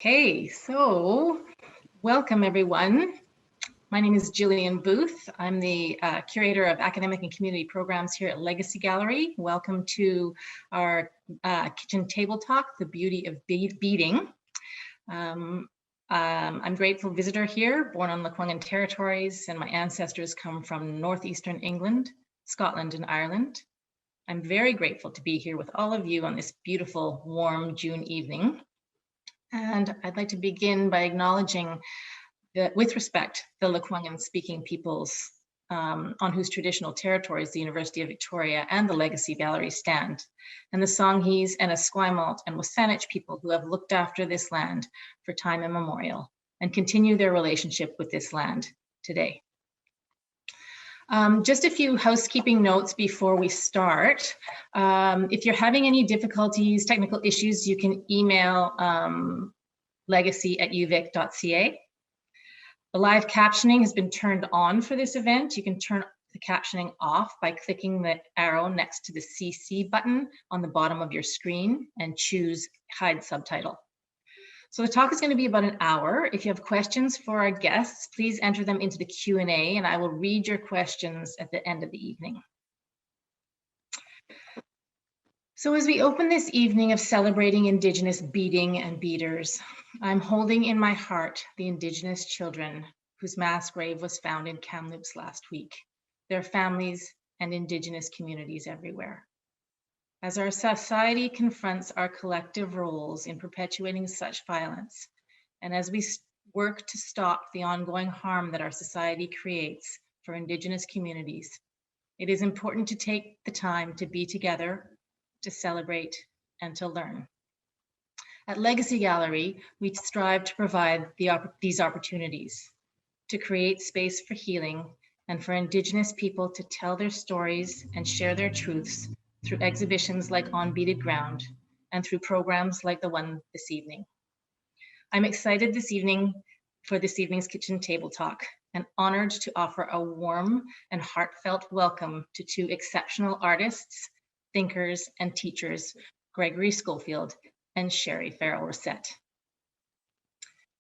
Okay, so welcome everyone. My name is Jillian Booth. I'm the curator of academic and community programs here at Legacy Gallery. Welcome to our kitchen table talk, The Beauty of Beading. I'm a grateful visitor here, born on Lekwungen territories, and my ancestors come from northeastern England, Scotland, and Ireland. I'm very grateful to be here with all of you on this beautiful, warm June evening. And I'd like to begin by acknowledging that, with respect, the Lekwungen speaking peoples on whose traditional territories the University of Victoria and the Legacy Gallery stand, and the Songhees and Esquimalt and Wasanich people who have looked after this land for time immemorial and continue their relationship with this land today. Just a few housekeeping notes before we start. If you're having any difficulties, technical issues, you can email legacy@uvic.ca. The live captioning has been turned on for this event. You can turn the captioning off by clicking the arrow next to the CC button on the bottom of your screen and choose Hide Subtitle. So the talk is going to be about an hour. If you have questions for our guests, please enter them into the Q&A and I will read your questions at the end of the evening. So as we open this evening of celebrating Indigenous beading and beaders, I'm holding in my heart the Indigenous children whose mass grave was found in Kamloops last week, their families and Indigenous communities everywhere. As our society confronts our collective roles in perpetuating such violence, and as we work to stop the ongoing harm that our society creates for Indigenous communities, it is important to take the time to be together, to celebrate, and to learn. At Legacy Gallery, we strive to provide these opportunities, to create space for healing and for Indigenous people to tell their stories and share their truths through exhibitions like On Beaded Ground and through programs like the one this evening. I'm excited this evening for this evening's kitchen table talk and honored to offer a warm and heartfelt welcome to two exceptional artists, thinkers, and teachers, Gregory Scofield and Sherry Farrell Racette.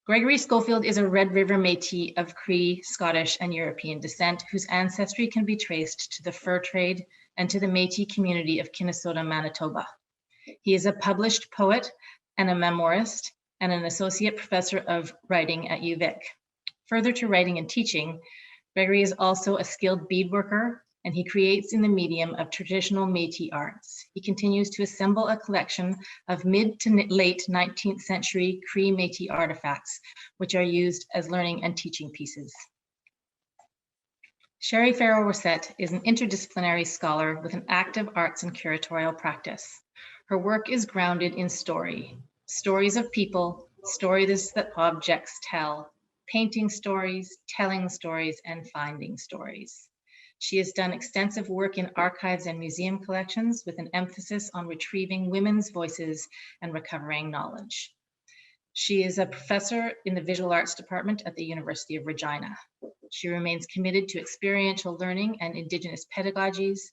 Gregory Scofield is a Red River Métis of Cree, Scottish, and European descent whose ancestry can be traced to the fur trade and to the Métis community of Kinnesota, Manitoba. He is a published poet and a memoirist and an associate professor of writing at UVic. Further to writing and teaching, Gregory is also a skilled bead worker, and he creates in the medium of traditional Métis arts. He continues to assemble a collection of mid to late 19th century Cree Métis artifacts, which are used as learning and teaching pieces. Sherry Farrell Racette is an interdisciplinary scholar with an active arts and curatorial practice. Her work is grounded in story, stories of people, stories that objects tell, painting stories, telling stories, and finding stories. She has done extensive work in archives and museum collections with an emphasis on retrieving women's voices and recovering knowledge. She is a professor in the Visual Arts Department at the University of Regina. She remains committed to experiential learning and Indigenous pedagogies,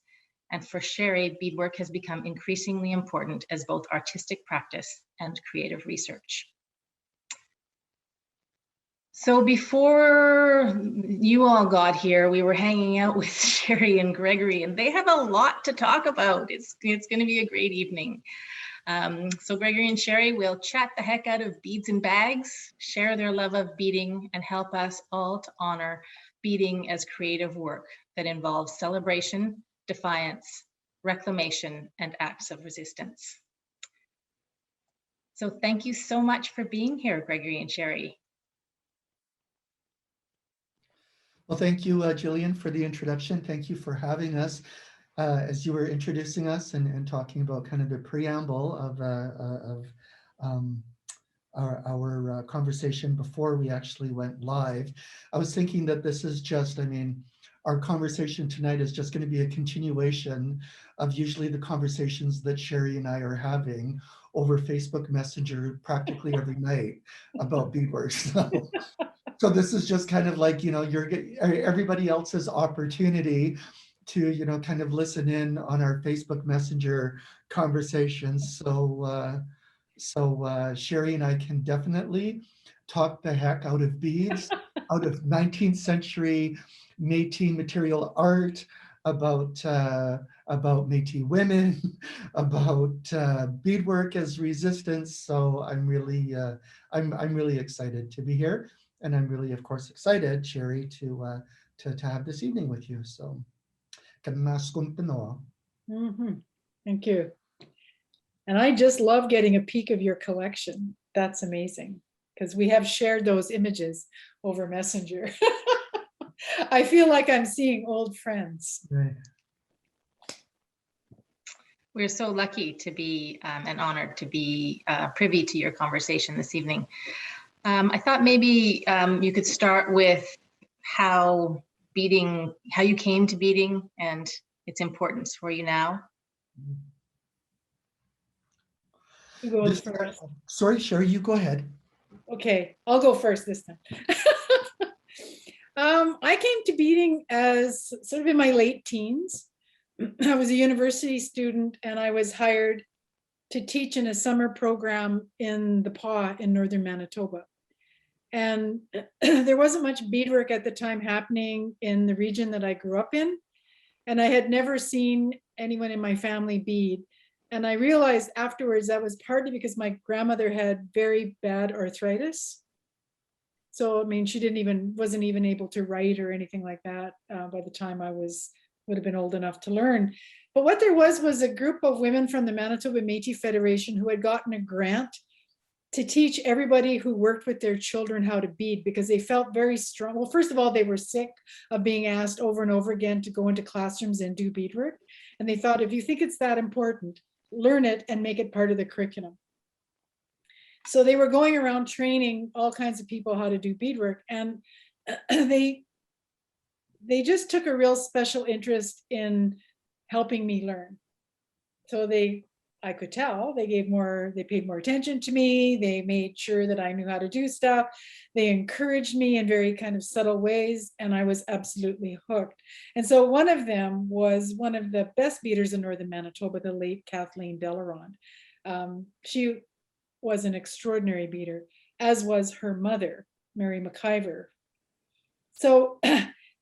and for Sherry, beadwork has become increasingly important as both artistic practice and creative research. So before you all got here, we were hanging out with Sherry and Gregory, and they have a lot to talk about. It's going to be a great evening. So Gregory and Sherry will chat the heck out of beads and bags, share their love of beading, and help us all to honor beading as creative work that involves celebration, defiance, reclamation, and acts of resistance. So thank you so much for being here, Gregory and Sherry. Well, thank you, Jillian, for the introduction. Thank you for having us. As you were introducing us and talking about kind of the preamble of our conversation before we actually went live, I was thinking that this is just, our conversation tonight is just going to be a continuation of usually the conversations that Sherry and I are having over Facebook Messenger practically every night about beadwork. So this is just kind of like, everybody else's opportunity to, kind of listen in on our Facebook Messenger conversations. So So Sherry and I can definitely talk the heck out of beads, out of 19th century Métis material art, about Métis women, about beadwork as resistance. So I'm really excited to be here, and I'm really, of course, excited, Sherry, to have this evening with you. So, Thank you. And I just love getting a peek of your collection. That's amazing, because we have shared those images over Messenger. I feel like I'm seeing old friends. Right. We're so lucky to be and honored to be privy to your conversation this evening. I thought maybe you could start with how you came to beading and its importance for you now. Who goes first? Sorry, Sherry, you go ahead. Okay, I'll go first this time. I came to beading as sort of in my late teens. I was a university student and I was hired to teach in a summer program in the PA in northern Manitoba. And there wasn't much beadwork at the time happening in the region that I grew up in. And I had never seen anyone in my family bead. And I realized afterwards that was partly because my grandmother had very bad arthritis. So, I mean, she wasn't even able to write or anything like that by the time I would have been old enough to learn. But what there was a group of women from the Manitoba Métis Federation who had gotten a grant to teach everybody who worked with their children how to bead, because they felt very strong. Well, first of all, they were sick of being asked over and over again to go into classrooms and do beadwork. And they thought, if you think it's that important, learn it and make it part of the curriculum. So they were going around training all kinds of people how to do beadwork. And they just took a real special interest in helping me learn. So I could tell they paid more attention to me. They made sure that I knew how to do stuff. They encouraged me in very kind of subtle ways, and I was absolutely hooked. And so one of them was one of the best beaders in northern Manitoba, the late Kathleen Delarond. She was an extraordinary beader, as was her mother, Mary McIver. So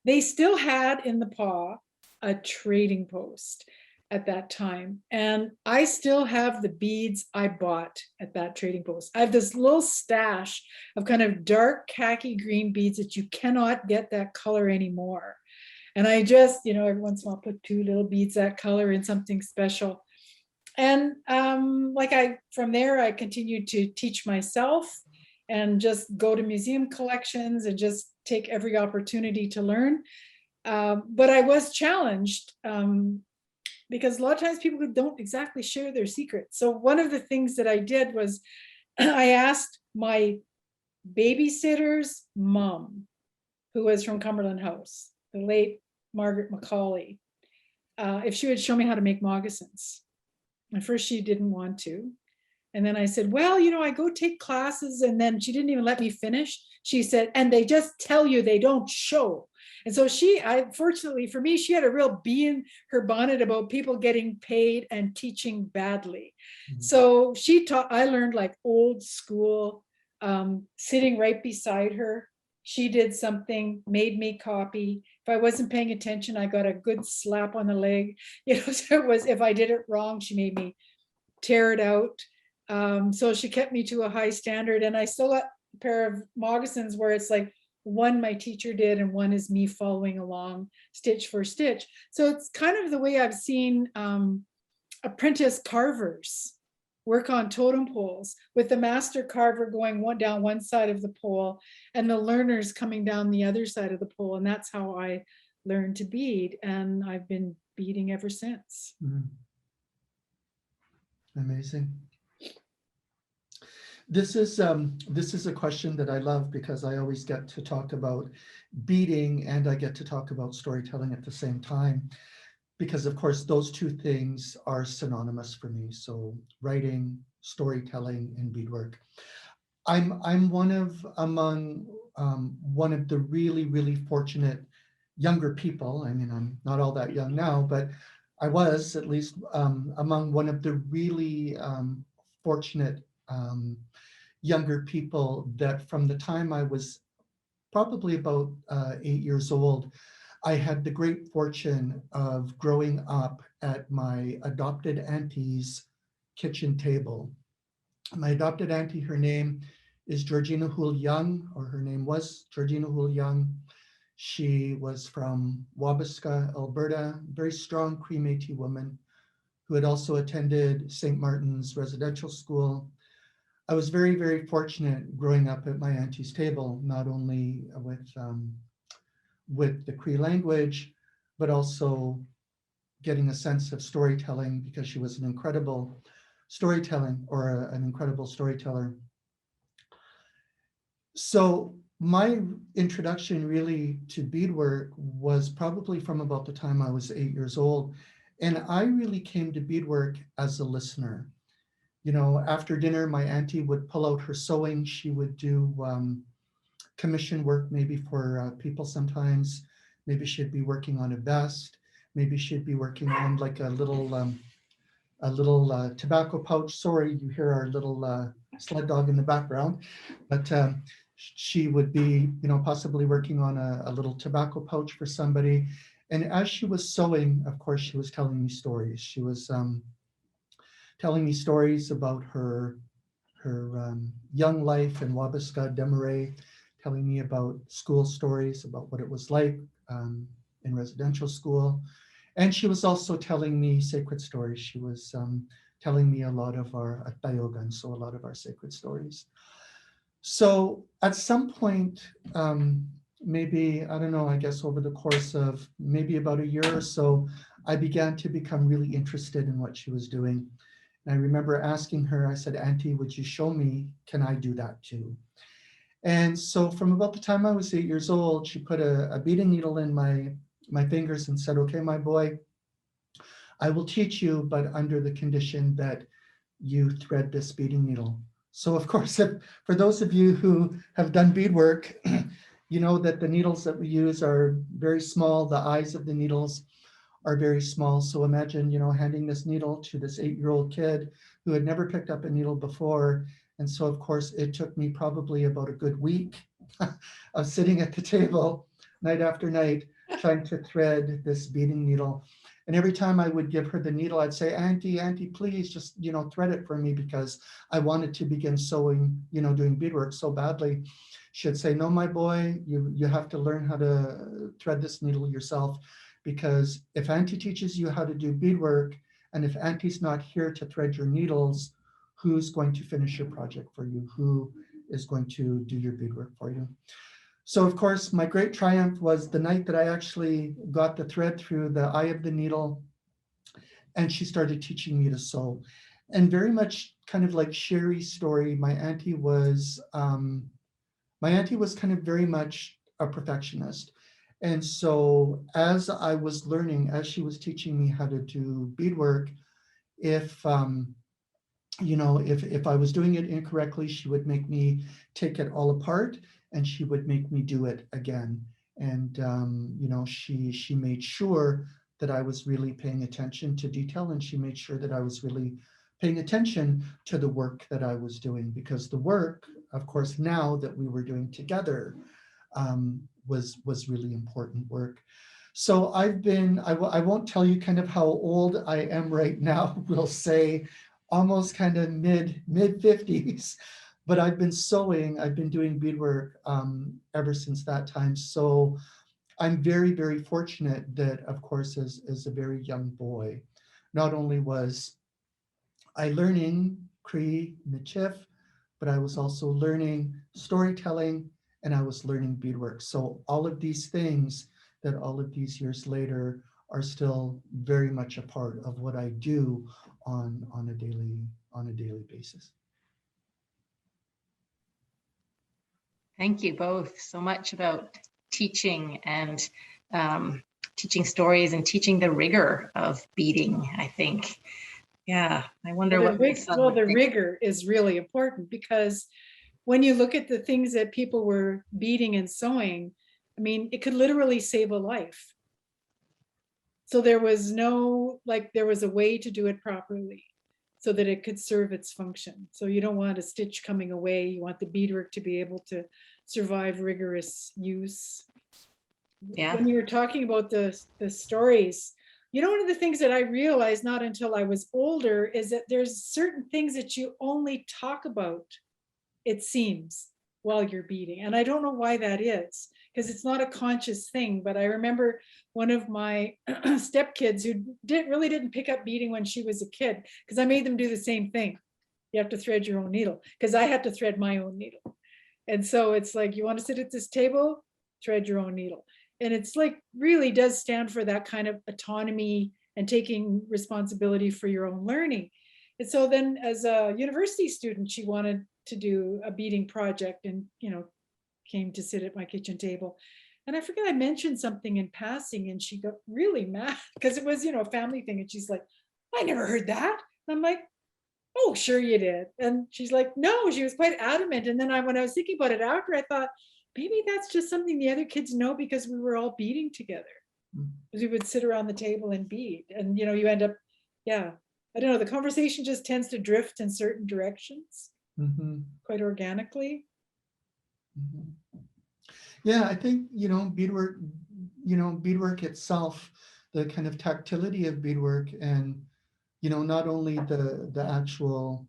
they still had in the PA a trading post at that time. And I still have the beads I bought at that trading post. I have this little stash of kind of dark khaki green beads that you cannot get that color anymore. And I just, every once in a while put 2 little beads that color in something special. And from there, I continued to teach myself and just go to museum collections and just take every opportunity to learn. But I was challenged because a lot of times people don't exactly share their secrets. So one of the things that I did was I asked my babysitter's mom, who was from Cumberland House, the late Margaret Macaulay, if she would show me how to make moccasins. At first she didn't want to. And then I said, well, I go take classes, and then she didn't even let me finish. She said, and they just tell you, they don't show. And so fortunately for me, she had a real bee in her bonnet about people getting paid and teaching badly. Mm-hmm. So I learned like old school, sitting right beside her. She did something, made me copy. If I wasn't paying attention, I got a good slap on the leg. So it was, if I did it wrong, she made me tear it out. So she kept me to a high standard, and I still got a pair of moccasins where it's like one my teacher did and one is me following along stitch for stitch. So it's kind of the way I've seen apprentice carvers work on totem poles, with the master carver going down one side of the pole and the learners coming down the other side of the pole. And that's how I learned to bead, and I've been beading ever since. Mm. Amazing. This is a question that I love, because I always get to talk about beading and I get to talk about storytelling at the same time, because of course those two things are synonymous for me. So writing, storytelling, and beadwork. I'm one of the really fortunate younger people. I mean, I'm not all that young now, but I was at least among one of the really fortunate younger people that from the time I was probably about 8 years old, I had the great fortune of growing up at my adopted auntie's kitchen table. My adopted auntie, her name is Georgina Houle Young, or her name was Georgina Houle Young. She was from Wabasca, Alberta, very strong Cree Métis woman who had also attended St. Martin's residential school. I was very, very fortunate growing up at my auntie's table, not only with the Cree language, but also getting a sense of storytelling because she was an incredible an incredible storyteller. So my introduction really to beadwork was probably from about the time I was 8 years old. And I really came to beadwork as a listener. You know, after dinner, my auntie would pull out her sewing. She would do commission work maybe for people sometimes. Maybe she'd be working on a vest. Maybe she'd be working on like a little tobacco pouch. Sorry, you hear our little sled dog in the background, but she would be, you know, possibly working on a little tobacco pouch for somebody. And as she was sewing, of course, she was telling me stories. She was telling me stories about her young life in Wabasca, Desmarais, telling me about school stories, about what it was like in residential school. And she was also telling me sacred stories. She was telling me a lot of our Tayogan, so a lot of our sacred stories. So at some point, maybe, I don't know, I guess over the course of maybe about a year or so, I began to become really interested in what she was doing. And I remember asking her, I said, Auntie, would you show me, can I do that too? And so from about the time I was 8 years old, she put a beading needle in my fingers and said, okay, my boy, I will teach you, but under the condition that you thread this beading needle. So of course, for those of you who have done beadwork, you know that the needles that we use are very small. The eyes of the needles are very small. So imagine, you know, handing this needle to this 8-year-old kid who had never picked up a needle before. And so of course, it took me probably about a good week of sitting at the table night after night, trying to thread this beading needle. And every time I would give her the needle, I'd say, Auntie, please just, you know, thread it for me because I wanted to begin sewing, you know, doing beadwork so badly. She'd say, no, my boy, you have to learn how to thread this needle yourself, because if Auntie teaches you how to do beadwork, and if Auntie's not here to thread your needles, who's going to finish your project for you? Who is going to do your beadwork for you? So of course, my great triumph was the night that I actually got the thread through the eye of the needle, and she started teaching me to sew. And very much kind of like Sherry's story, my auntie was kind of very much a perfectionist. And so as I was learning, as she was teaching me how to do beadwork, if you know, if I was doing it incorrectly, she would make me take it all apart and she would make me do it again. And you know, she made sure that I was really paying attention to detail, and she made sure that I was really paying attention to the work that I was doing, because the work, of course, now that we were doing together, was really important work. So I've been, I won't tell you kind of how old I am right now, we'll say almost kind of mid 50s, but I've been sewing, I've been doing beadwork ever since that time. So I'm very, very fortunate that, of course, as a very young boy, not only was I learning Cree Michif, but I was also learning storytelling, and I was learning beadwork. So all of these things that all of these years later are still very much a part of what I do on a daily basis. Thank you both so much about teaching and teaching stories and teaching the rigor of beading, I think. Yeah, I wonder what my son Well, would the think. rigor is really important, because when you look at the things that people were beading and sewing, I mean, it could literally save a life. So there was no, like, there was a way to do it properly. so that it could serve its function. So you don't want a stitch coming away. You want the beadwork to be able to survive rigorous use. Yeah. When you were talking about the stories, you know, one of the things that I realized not until I was older is that there's certain things that you only talk about, it seems, while you're beading. And I don't know why that is, because it's not a conscious thing. But I remember one of my stepkids who really didn't pick up beading when she was a kid, because I made them do the same thing. You have to thread your own needle, because I had to thread my own needle. And so it's like, you want to sit at this table, thread your own needle. And it's like, really does stand for that kind of autonomy and taking responsibility for your own learning. And so then as a university student, she wanted to do a beading project and, you know, came to sit at my kitchen table. And I forget, I mentioned something in passing and she got really mad because it was, you know, a family thing. And she's like, I never heard that. And I'm like, oh, sure you did. And she's like, no, she was quite adamant. And then when I was thinking about it after, I thought, maybe that's just something the other kids know because we were all beading together. Because we would sit around the table and bead. And, you know, you end up, yeah, I don't know, the conversation just tends to drift in certain directions quite organically. Yeah, I think, you know, beadwork itself, the kind of tactility of beadwork and, you know, not only the actual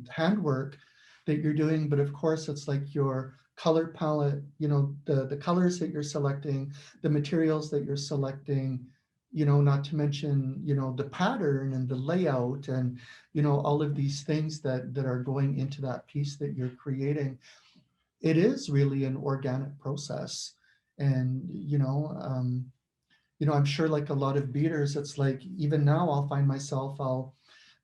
handwork that you're doing, but of course it's like your color palette, you know, the colors that you're selecting, the materials that you're selecting, you know, not to mention, you know, the pattern and the layout and, you know, all of these things that are going into that piece that you're creating. It is really an organic process. And, you know, I'm sure like a lot of beaders, it's like, even now I'll find myself, I'll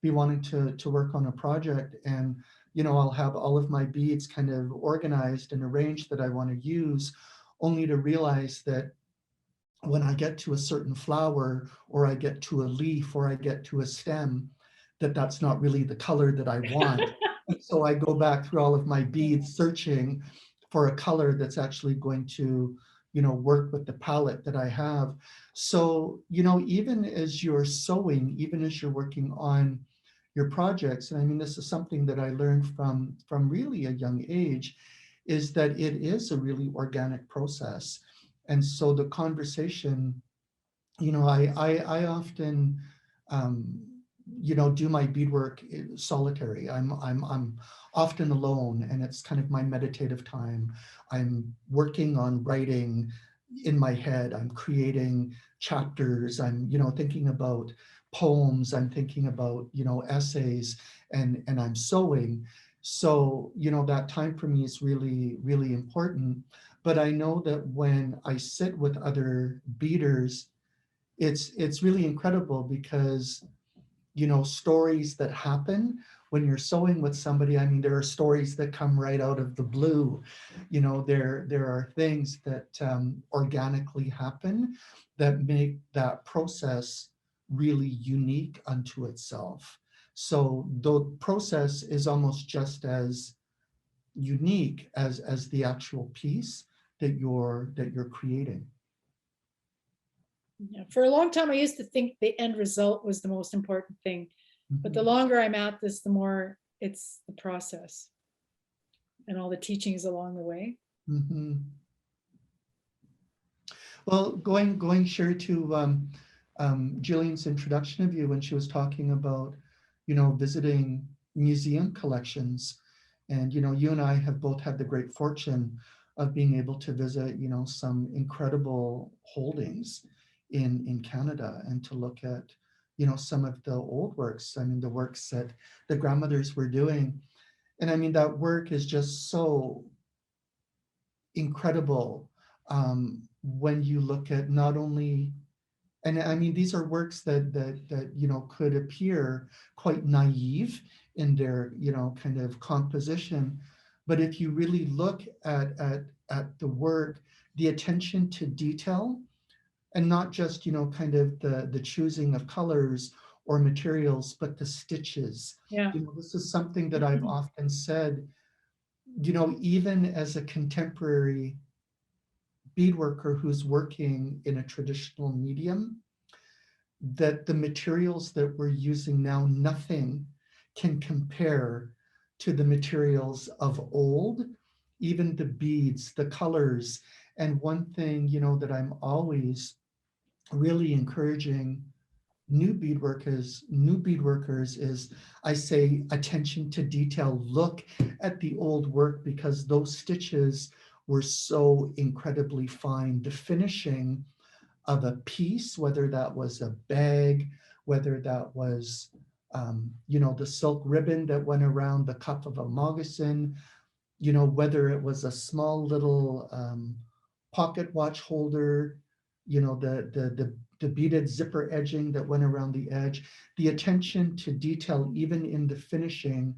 be wanting to work on a project and, you know, I'll have all of my beads kind of organized and arranged that I want to use, only to realize that when I get to a certain flower or I get to a leaf or I get to a stem, that's not really the color that I want. So I go back through all of my beads searching for a color that's actually going to, you know, work with the palette that I have. So, you know, even as you're sewing, even as you're working on your projects, and I mean, this is something that I learned from really a young age, is that it is a really organic process. And so the conversation, you know, I often, you know, do my beadwork solitary. I'm often alone, and it's kind of my meditative time. I'm working on writing in my head. I'm creating chapters. I'm, you know, thinking about poems. I'm thinking about, you know, essays, and I'm sewing. So, you know, that time for me is really, really important. But I know that when I sit with other beaders, it's really incredible because, you know, stories that happen when you're sewing with somebody, I mean, there are stories that come right out of the blue. You know, there are things that organically happen that make that process really unique unto itself. So the process is almost just as unique as the actual piece that you're creating. Yeah, for a long time, I used to think the end result was the most important thing. But the longer I'm at this, the more it's the process and all the teachings along the way. Well, going Sherry to Jillian's introduction of you when she was talking about, you know, visiting museum collections. And, you know, you and I have both had the great fortune of being able to visit, you know, some incredible holdings in Canada and to look at, you know, some of the old works. I mean, the works that the grandmothers were doing. And I mean, that work is just so incredible when you look at not only, and I mean, these are works that you know, could appear quite naive in their, you know, kind of composition. But if you really look at the work, the attention to detail, and not just, you know, kind of the choosing of colors or materials, but the stitches. Yeah. You know, this is something that I've often said, you know, even as a contemporary beadworker who's working in a traditional medium, that the materials that we're using now, nothing can compare to the materials of old, even the beads, the colors. And one thing, that I'm always really encouraging new beadworkers is, I say, attention to detail. Look at the old work, because those stitches were so incredibly fine. The finishing of a piece, whether that was a bag, whether that was the silk ribbon that went around the cuff of a moccasin, whether it was a small little pocket watch holder, the beaded zipper edging that went around the edge. The attention to detail, even in the finishing,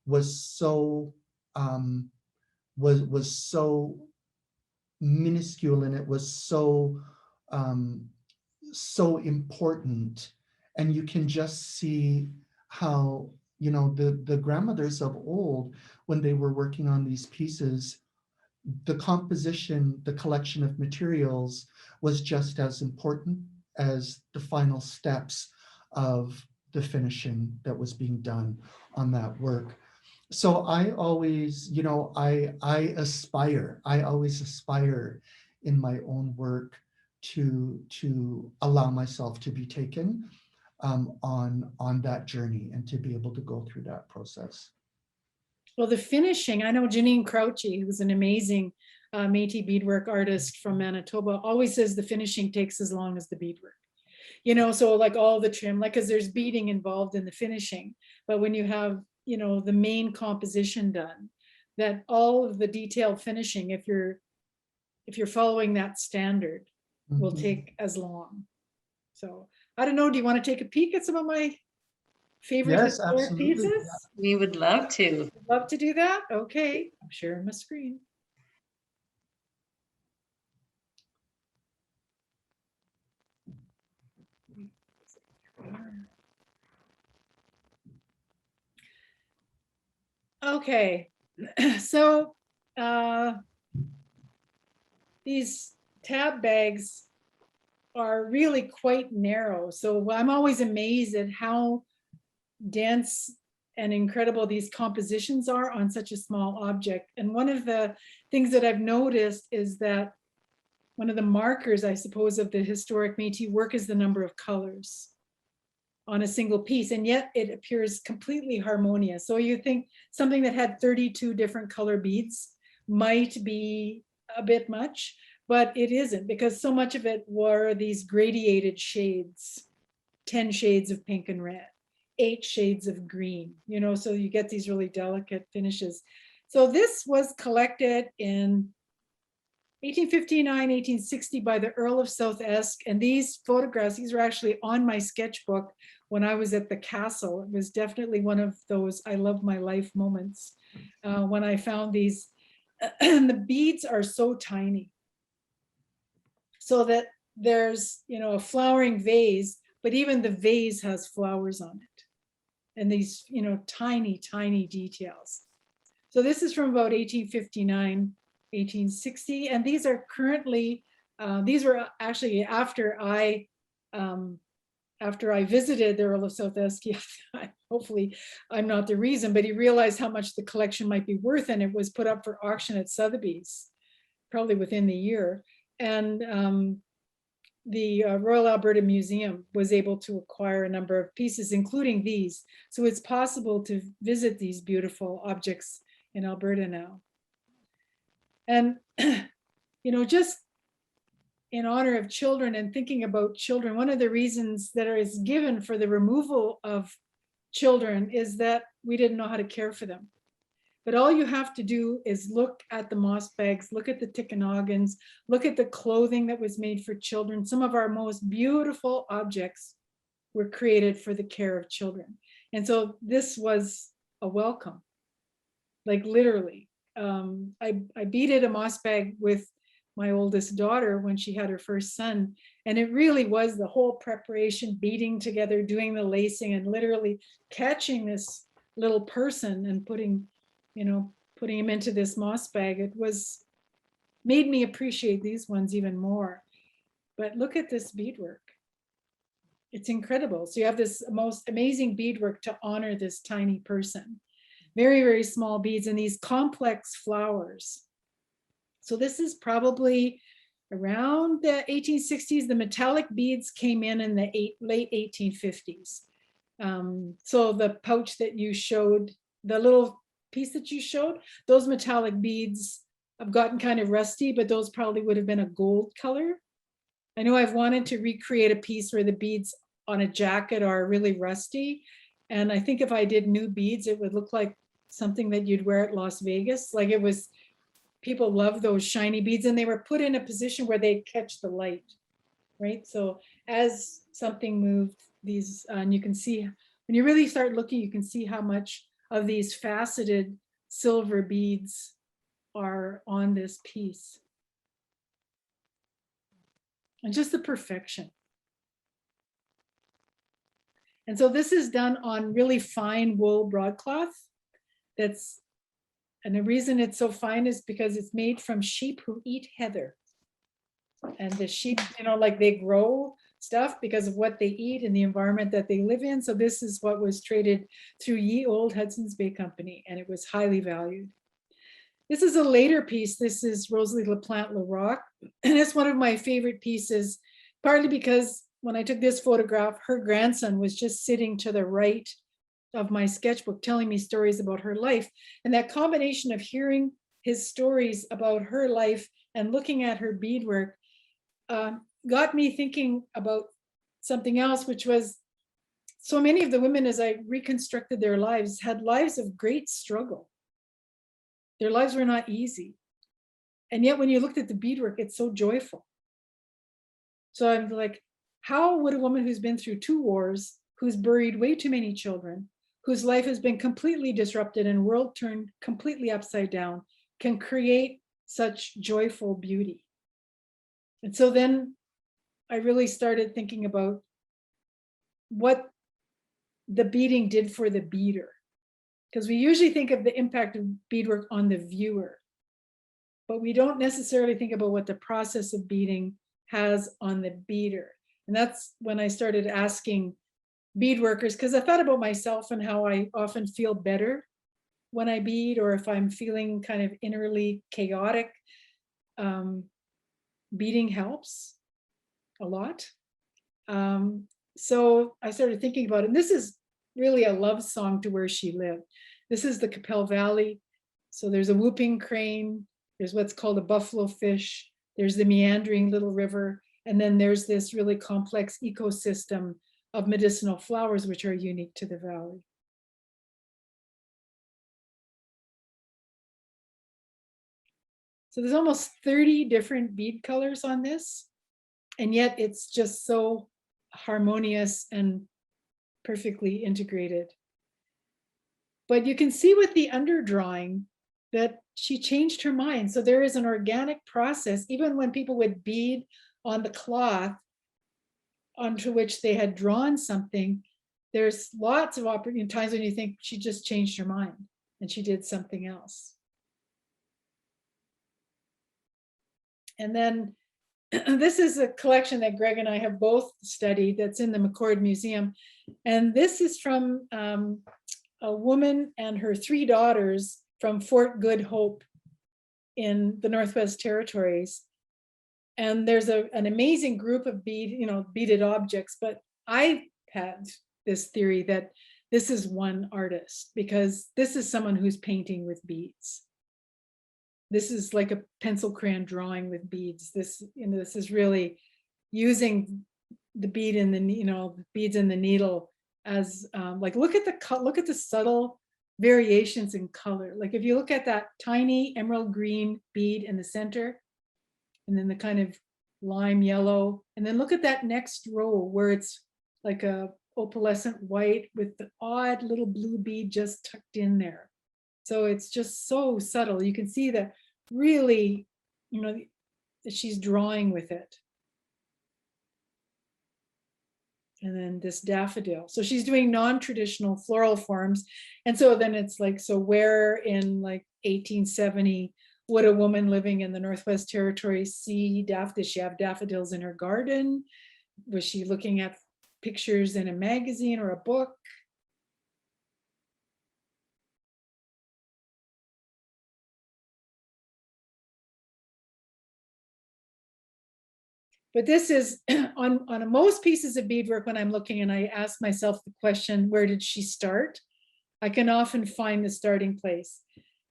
was so was so minuscule, and it was so important. And you can just see how the grandmothers of old, when they were working on these pieces, the composition, the collection of materials was just as important as the final steps of the finishing that was being done on that work. So I always, I always aspire in my own work to allow myself to be taken on that journey, and to be able to go through that process. Well, the finishing, I know Janine Crouchy, who's an amazing Métis beadwork artist from Manitoba, always says the finishing takes as long as the beadwork. So like all the trim, like, because there's beading involved in the finishing, but when you have, the main composition done, that all of the detailed finishing, if you're following that standard, will take as long. So I don't know, do you want to take a peek at some of my favorite Yes, historic absolutely. pieces? We would love to. Love to do that. Okay, I'm sharing my screen. Okay, so these tab bags are really quite narrow. So I'm always amazed at how dense and incredible these compositions are on such a small object. And one of the things that I've noticed is that one of the markers, I suppose, of the historic Métis work is the number of colors on a single piece, and yet it appears completely harmonious. So you think something that had 32 different color beads might be a bit much, but it isn't, because so much of it were these gradiated shades, 10 shades of pink and red, 8 shades of green, so you get these really delicate finishes. So this was collected in 1859, 1860 by the Earl of South Esk. And these photographs, these are actually on my sketchbook when I was at the castle. It was definitely one of those I love my life moments when I found these. And the beads are so tiny, so that there's, a flowering vase, but even the vase has flowers on it. And these, tiny, tiny details. So this is from about 1859. 1860, and these are currently, these were actually after I visited the Earl of South Esk. Hopefully I'm not the reason, but he realized how much the collection might be worth, and it was put up for auction at Sotheby's, probably within the year. And the Royal Alberta Museum was able to acquire a number of pieces, including these. So it's possible to visit these beautiful objects in Alberta now. And, just in honor of children and thinking about children, one of the reasons that is given for the removal of children is that we didn't know how to care for them. But all you have to do is look at the moss bags, look at the tickanoggins, look at the clothing that was made for children. Some of our most beautiful objects were created for the care of children. And so this was a welcome, like literally. I beaded a moss bag with my oldest daughter when she had her first son, and it really was the whole preparation, beading together, doing the lacing, and literally catching this little person and putting him into this moss bag. It made me appreciate these ones even more. But look at this beadwork. It's incredible. So you have this most amazing beadwork to honor this tiny person. Very, very small beads and these complex flowers. So this is probably around the 1860s. The metallic beads came in the late 1850s. So the pouch that you showed, the little piece that you showed, those metallic beads have gotten kind of rusty, but those probably would have been a gold color. I know I've wanted to recreate a piece where the beads on a jacket are really rusty. And I think if I did new beads, it would look like something that you'd wear at Las Vegas. Like it was, people love those shiny beads and they were put in a position where they catch the light, right? So as something moved, these, and you can see, when you really start looking, you can see how much of these faceted silver beads are on this piece. And just the perfection. And so this is done on really fine wool broadcloth. And the reason it's so fine is because it's made from sheep who eat heather. And the sheep, like they grow stuff because of what they eat and the environment that they live in. So this is what was traded through ye old Hudson's Bay Company, and it was highly valued. This is a later piece. This is Rosalie LaPlante Larocque, and it's one of my favorite pieces, partly because when I took this photograph, her grandson was just sitting to the right of my sketchbook telling me stories about her life. And that combination of hearing his stories about her life and looking at her beadwork got me thinking about something else, which was so many of the women, as I reconstructed their lives, had lives of great struggle. Their lives were not easy. And yet when you looked at the beadwork, it's so joyful. So I'm like, how would a woman who's been through 2 wars, who's buried way too many children, whose life has been completely disrupted and world turned completely upside down, can create such joyful beauty? And so then I really started thinking about what the beading did for the beader. Because we usually think of the impact of beadwork on the viewer, but we don't necessarily think about what the process of beading has on the beader. And that's when I started asking beadworkers, because I thought about myself and how I often feel better when I bead, or if I'm feeling kind of innerly chaotic, beading helps a lot. So I started thinking about it. And this is really a love song to where she lived. This is the Capel Valley. So there's a whooping crane. There's what's called a buffalo fish. There's the meandering little river. And then there's this really complex ecosystem of medicinal flowers, which are unique to the valley. So there's almost 30 different bead colors on this. And yet it's just so harmonious and perfectly integrated. But you can see with the underdrawing that she changed her mind. So there is an organic process, even when people would bead on the cloth onto which they had drawn something, there's lots of times when you think she just changed her mind and she did something else. And then this is a collection that Greg and I have both studied that's in the McCord Museum. And this is from a woman and her 3 daughters from Fort Good Hope in the Northwest Territories. And there's an amazing group of beaded objects, but I had this theory that this is one artist, because this is someone who's painting with beads. This is like a pencil crayon drawing with beads. This is really using the bead and the beads and the needle as like look at the subtle variations in color. Like if you look at that tiny emerald green bead in the center, and then the kind of lime yellow, and then look at that next row where it's like a opalescent white with the odd little blue bead just tucked in there. So it's just so subtle. You can see that really, that she's drawing with it. And then this daffodil. So she's doing non-traditional floral forms. And so then it's like, so where in like 1870 would a woman living in the Northwest Territories see daffodils? Did she have daffodils in her garden? Was she looking at pictures in a magazine or a book. But this is on most pieces of beadwork when I'm looking and I ask myself the question, where did she start? I can often find the starting place.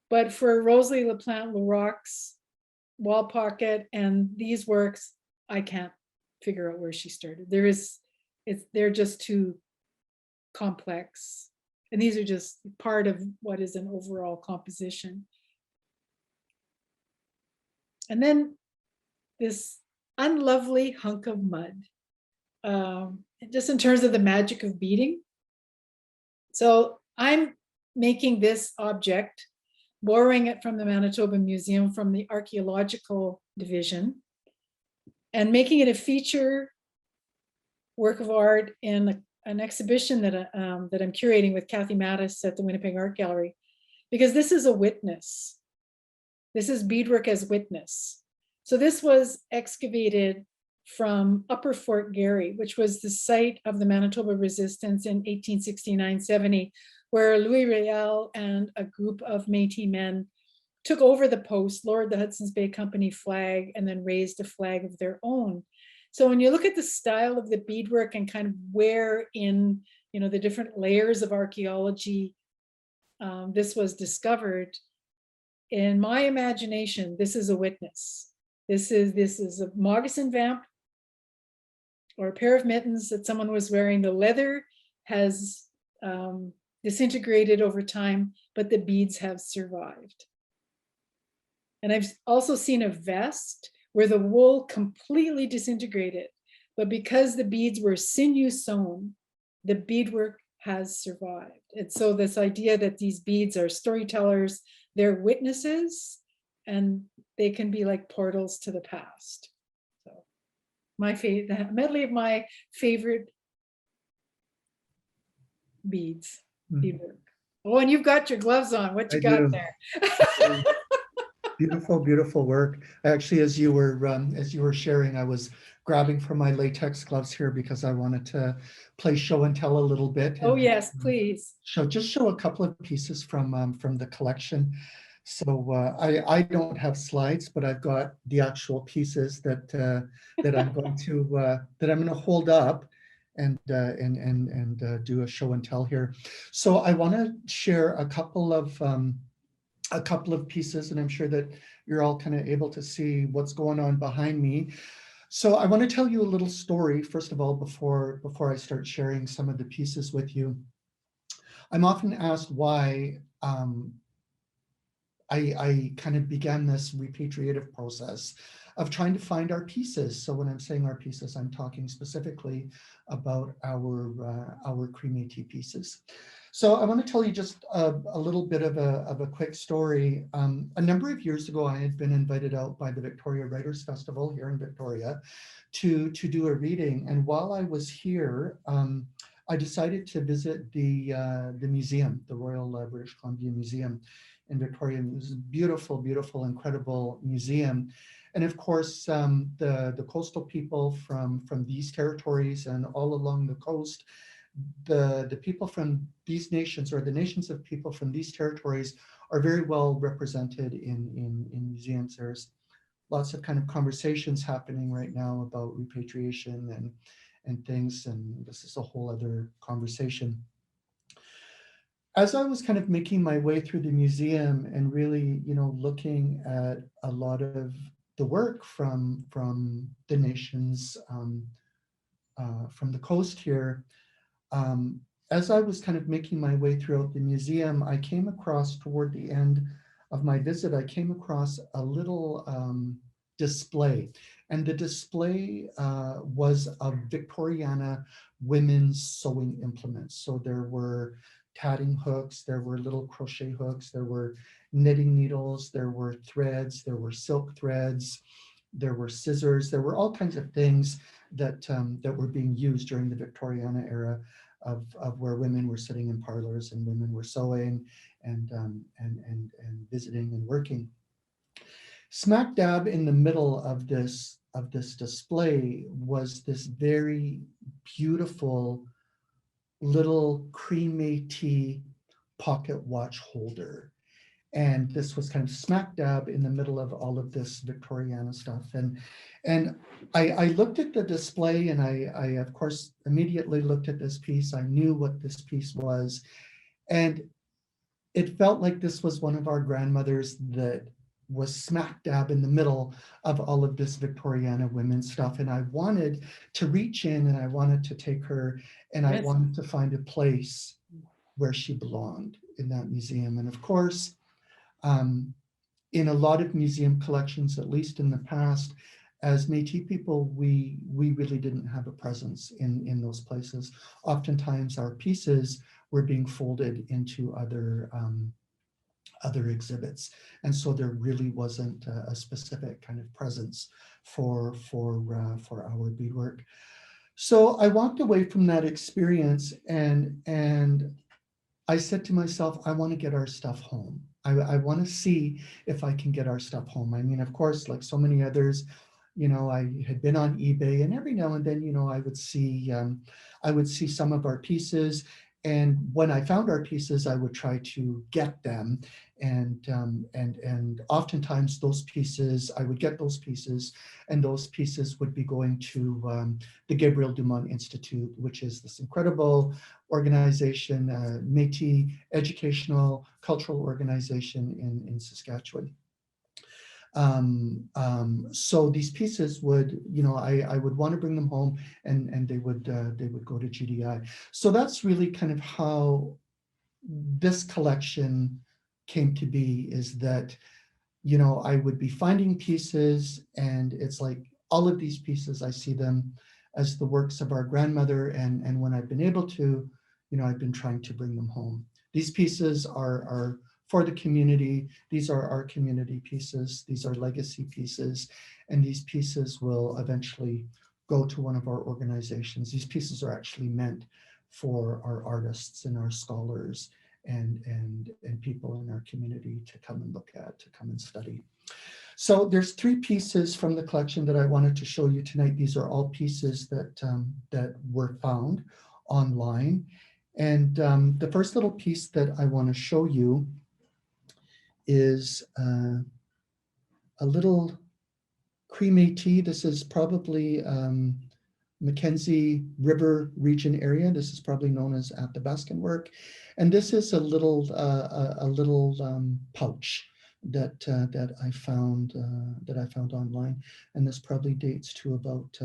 But for Rosalie LaPlante Larocque's wall pocket and these works, I can't figure out where she started. They're just too complex. And these are just part of what is an overall composition. And then this unlovely hunk of mud, just in terms of the magic of beading. So I'm making this object, borrowing it from the Manitoba Museum, from the archaeological division, and making it a feature work of art in an exhibition that I'm curating with Kathy Mattis at the Winnipeg Art Gallery, because this is a witness. This is beadwork as witness. So this was excavated from Upper Fort Garry, which was the site of the Manitoba Resistance in 1869-70, where Louis Riel and a group of Métis men took over the post, lowered the Hudson's Bay Company flag, and then raised a flag of their own. So when you look at the style of the beadwork and kind of where in, the different layers of archaeology this was discovered, in my imagination, this is a witness. This is a moccasin vamp or a pair of mittens that someone was wearing. The leather has disintegrated over time, but the beads have survived. And I've also seen a vest where the wool completely disintegrated, but because the beads were sinew sewn, the beadwork has survived. And so this idea that these beads are storytellers, they're witnesses, and they can be like portals to the past. So the medley of my favorite beads, beadwork. Oh, and you've got your gloves on. What you got there? Beautiful, beautiful work. Actually, as you were sharing, I was grabbing from my latex gloves here because I wanted to play show and tell a little bit. Oh yes, please. Show a couple of pieces from the collection. So I don't have slides, but I've got the actual pieces that I'm going to hold up and do a show and tell here. So I want to share a couple of pieces, and I'm sure that you're all kind of able to see what's going on behind me. So I want to tell you a little story, first of all, before I start sharing some of the pieces with you. I'm often asked why I kind of began this repatriative process of trying to find our pieces. So when I'm saying our pieces, I'm talking specifically about our Cree Métis pieces. So I want to tell you just a little bit of a quick story. A number of years ago, I had been invited out by the Victoria Writers Festival here in Victoria to do a reading. And while I was here, I decided to visit the museum, the Royal British Columbia Museum in Victoria. It was a beautiful, beautiful, incredible museum. And of course, the coastal people from these territories and all along the coast, the people from these nations, or the nations of people from these territories, are very well represented in museums. There's lots of kind of conversations happening right now about repatriation and things, and this is a whole other conversation. As I was kind of making my way through the museum and really, looking at a lot of the work from the nations from the coast here, as I was kind of making my way throughout the museum, I came across, toward the end of my visit, I came across a little display. And the display was of Victoriana women's sewing implements. So there were tatting hooks, there were little crochet hooks, there were knitting needles, there were threads, there were silk threads, there were scissors, there were all kinds of things that were being used during the Victoriana era of where women were sitting in parlors and women were sewing and visiting and working. Smack dab in the middle of this this display was this very beautiful little cream métis pocket watch holder. And this was kind of smack dab in the middle of all of this Victoriana stuff. And I looked at the display, and I of course immediately looked at this piece. I knew what this piece was. And it felt like this was one of our grandmothers that was smack dab in the middle of all of this Victoriana women's stuff. And I wanted to reach in, and I wanted to take her, and I Yes. wanted to find a place where she belonged in that museum. And of course, in a lot of museum collections, at least in the past, as Métis people, we really didn't have a presence in those places. Oftentimes our pieces were being folded into other exhibits. And so there really wasn't a specific kind of presence for our beadwork. So I walked away from that experience, and I said to myself, I want to get our stuff home. I want to see if I can get our stuff home. I mean, of course, like so many others, you know, I had been on eBay, and every now and then, you know, I would see some of our pieces. And when I found our pieces, I would try to get them. And oftentimes those pieces, I would get those pieces, and those pieces would be going to the Gabriel Dumont Institute, which is this incredible organization, Métis educational cultural organization in Saskatchewan. So these pieces would, you know, I would want to bring them home, and they would go to GDI. So that's really kind of how this collection came to be, is that, you know, I would be finding pieces, and it's like all of these pieces, I see them as the works of our grandmother. And when I've been able to, you know, I've been trying to bring them home. These pieces are for the community. These are our community pieces. These are legacy pieces. And these pieces will eventually go to one of our organizations. These pieces are actually meant for our artists and our scholars and people in our community to come and look at, to come and study. So there's 3 pieces from the collection that I wanted to show you tonight. These are all pieces that were found online. And the first little piece that I want to show you is a little cream métis. This is probably Mackenzie River region area. This is probably known as Athabascan work. And this is a little pouch that I found online, and this probably dates to about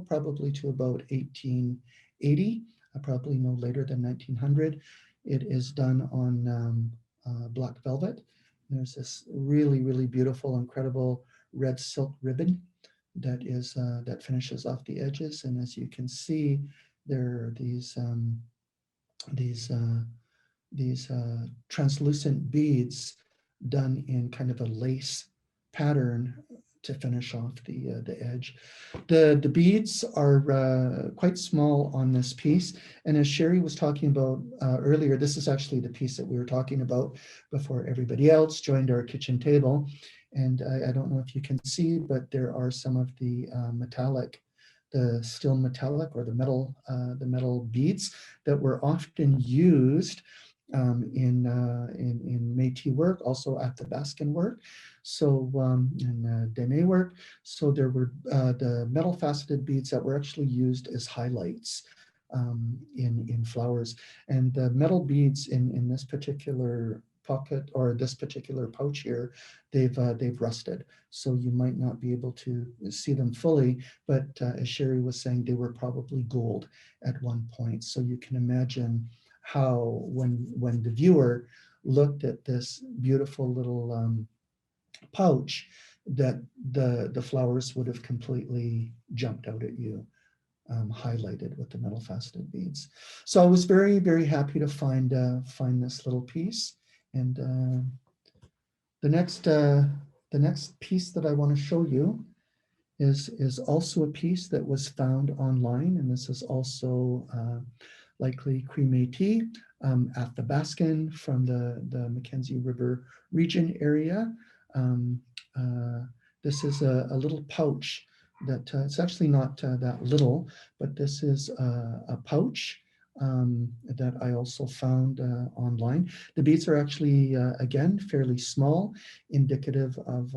probably to about 1880, probably no later than 1900. It is done on black velvet. There's this really beautiful, incredible red silk ribbon that finishes off the edges, and as you can see, there are these translucent beads done in kind of a lace pattern to finish off the edge. The beads are quite small on this piece, and as Sherry was talking about earlier, this is actually the piece that we were talking about before everybody else joined our kitchen table. And I don't know if you can see, but there are some of the the still metallic or the metal beads that were often used in Métis work, also Athabascan work, so and Dene work. So there were the metal faceted beads that were actually used as highlights in flowers, and the metal beads in this particular pocket or this particular pouch here, they've rusted, so you might not be able to see them fully, but as Sherry was saying, they were probably gold at one point. So you can imagine how when the viewer looked at this beautiful little pouch, that the flowers would have completely jumped out at you, highlighted with the metal faceted beads. So I was very happy to find this little piece. And the next piece that I want to show you is also a piece that was found online, and this is also likely cream métis, Athabascan from the Mackenzie River region area. This is a little pouch that it's actually not that little, but this is a pouch that I also found online. The beads are actually, again, fairly small, indicative of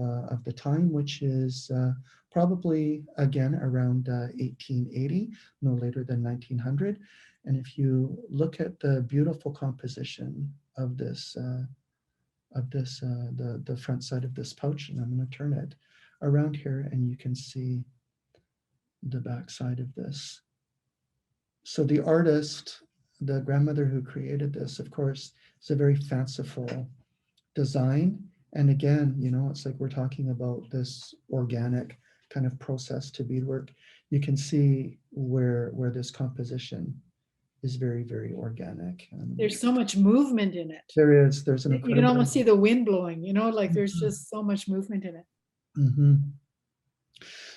the time, which is probably, again, around 1880, no later than 1900. And if you look at the beautiful composition of this, the front side of this pouch, and I'm going to turn it around here, and you can see the back side of this. So the artist, the grandmother who created this, of course, is a very fanciful design. And again, you know, it's like we're talking about this organic kind of process to beadwork. You can see where this composition is very, very organic. There's so much movement in it. There's an You incredible. can almost see the wind blowing, you know, like there's just so much movement in it. Mhm.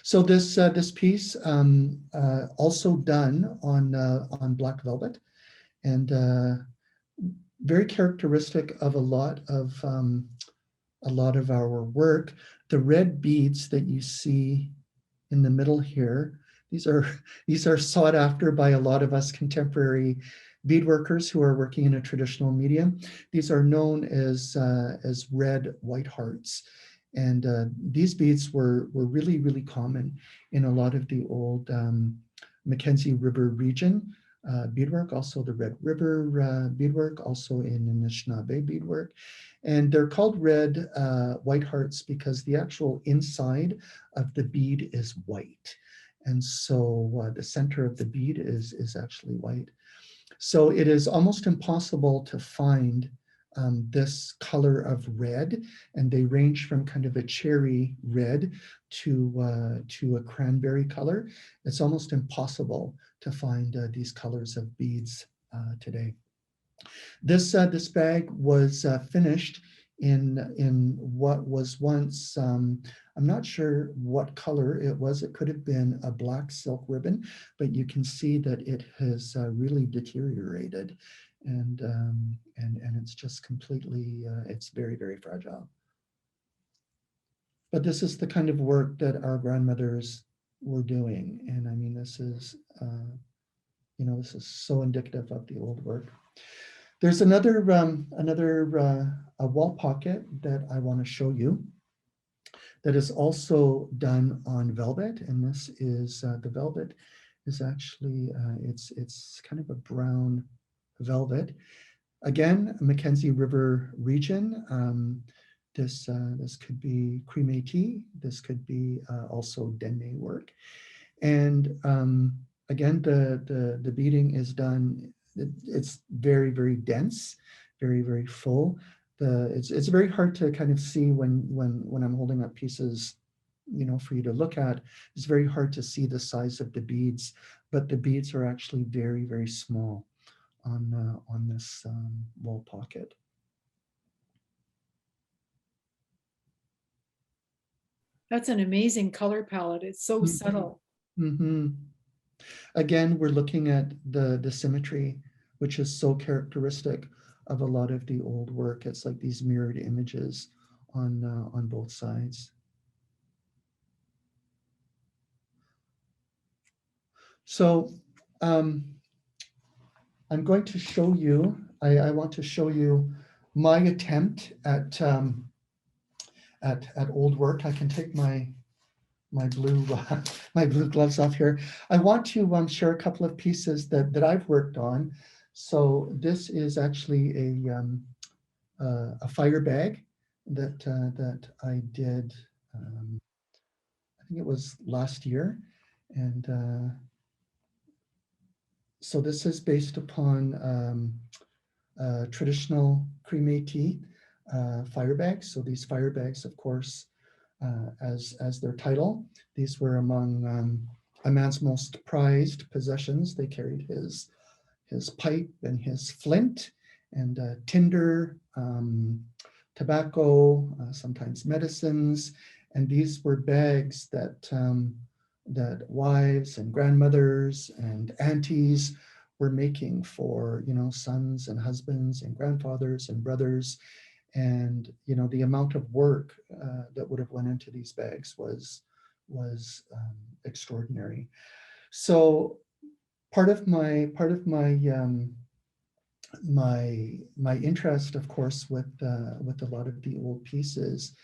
So this piece also done on black velvet, and very characteristic of a lot of our work. The red beads that you see in the middle here, these are sought after by a lot of us contemporary beadworkers who are working in a traditional medium. These are known as red white hearts. And these beads were really, really common in a lot of the old Mackenzie River region beadwork, also the Red River beadwork, also in Anishinaabe beadwork. And they're called red white hearts because the actual inside of the bead is white. And so the center of the bead is actually white. So it is almost impossible to find this color of red, and they range from kind of a cherry red to a cranberry color. It's almost impossible to find these colors of beads today. This bag was finished in what was once, I'm not sure what color it was. It could have been a black silk ribbon, but you can see that it has really deteriorated, and it's just completely, it's very, very fragile. But this is the kind of work that our grandmothers were doing, and I mean, this is, you know, this is so indicative of the old work. There's another a wall pocket that I want to show you that is also done on velvet, and this is the velvet is actually it's kind of a brown velvet. Again, Mackenzie River region. This could be cream métis. This could be also dene work, and again, the beading is done. It's very, very dense, very, very full. It's very hard to kind of see when I'm holding up pieces, you know, for you to look at. It's very hard to see the size of the beads, but the beads are actually very, very small on this wall pocket. That's an amazing color palette. It's so subtle. Mm-hmm. Again, we're looking at the symmetry, which is so characteristic of a lot of the old work. It's like these mirrored images on both sides. So I'm going to show you, I want to show you my attempt at old work. I can take my blue my blue gloves off here. I want to share a couple of pieces that I've worked on. So this is actually a fire bag that I did. I think it was last year, and so this is based upon traditional cream métis fire bags. So these fire bags, of course, as their title, these were among a man's most prized possessions. They carried his pipe and his flint and tinder, tobacco, sometimes medicines, and these were bags that that wives and grandmothers and aunties were making for, you know, sons and husbands and grandfathers and brothers. And, you know, the amount of work that would have went into these bags was extraordinary. So part of my my interest, of course, with a lot of the old pieces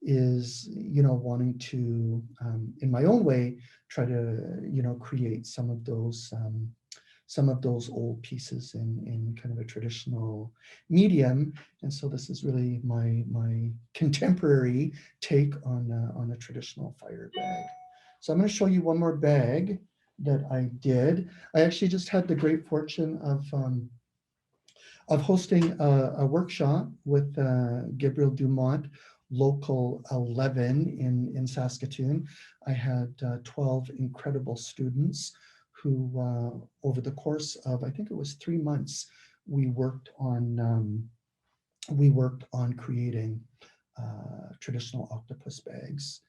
is, you know, wanting to, in my own way, try to, you know, create some of those old pieces in kind of a traditional medium. And so this is really my contemporary take on a traditional fire bag. So I'm going to show you one more bag that I did. I actually just had the great fortune of hosting a workshop with Gabriel Dumont, Local 11 in Saskatoon. I had 12 incredible students who, over the course of, I think it was 3 months, we worked on creating traditional octopus bags.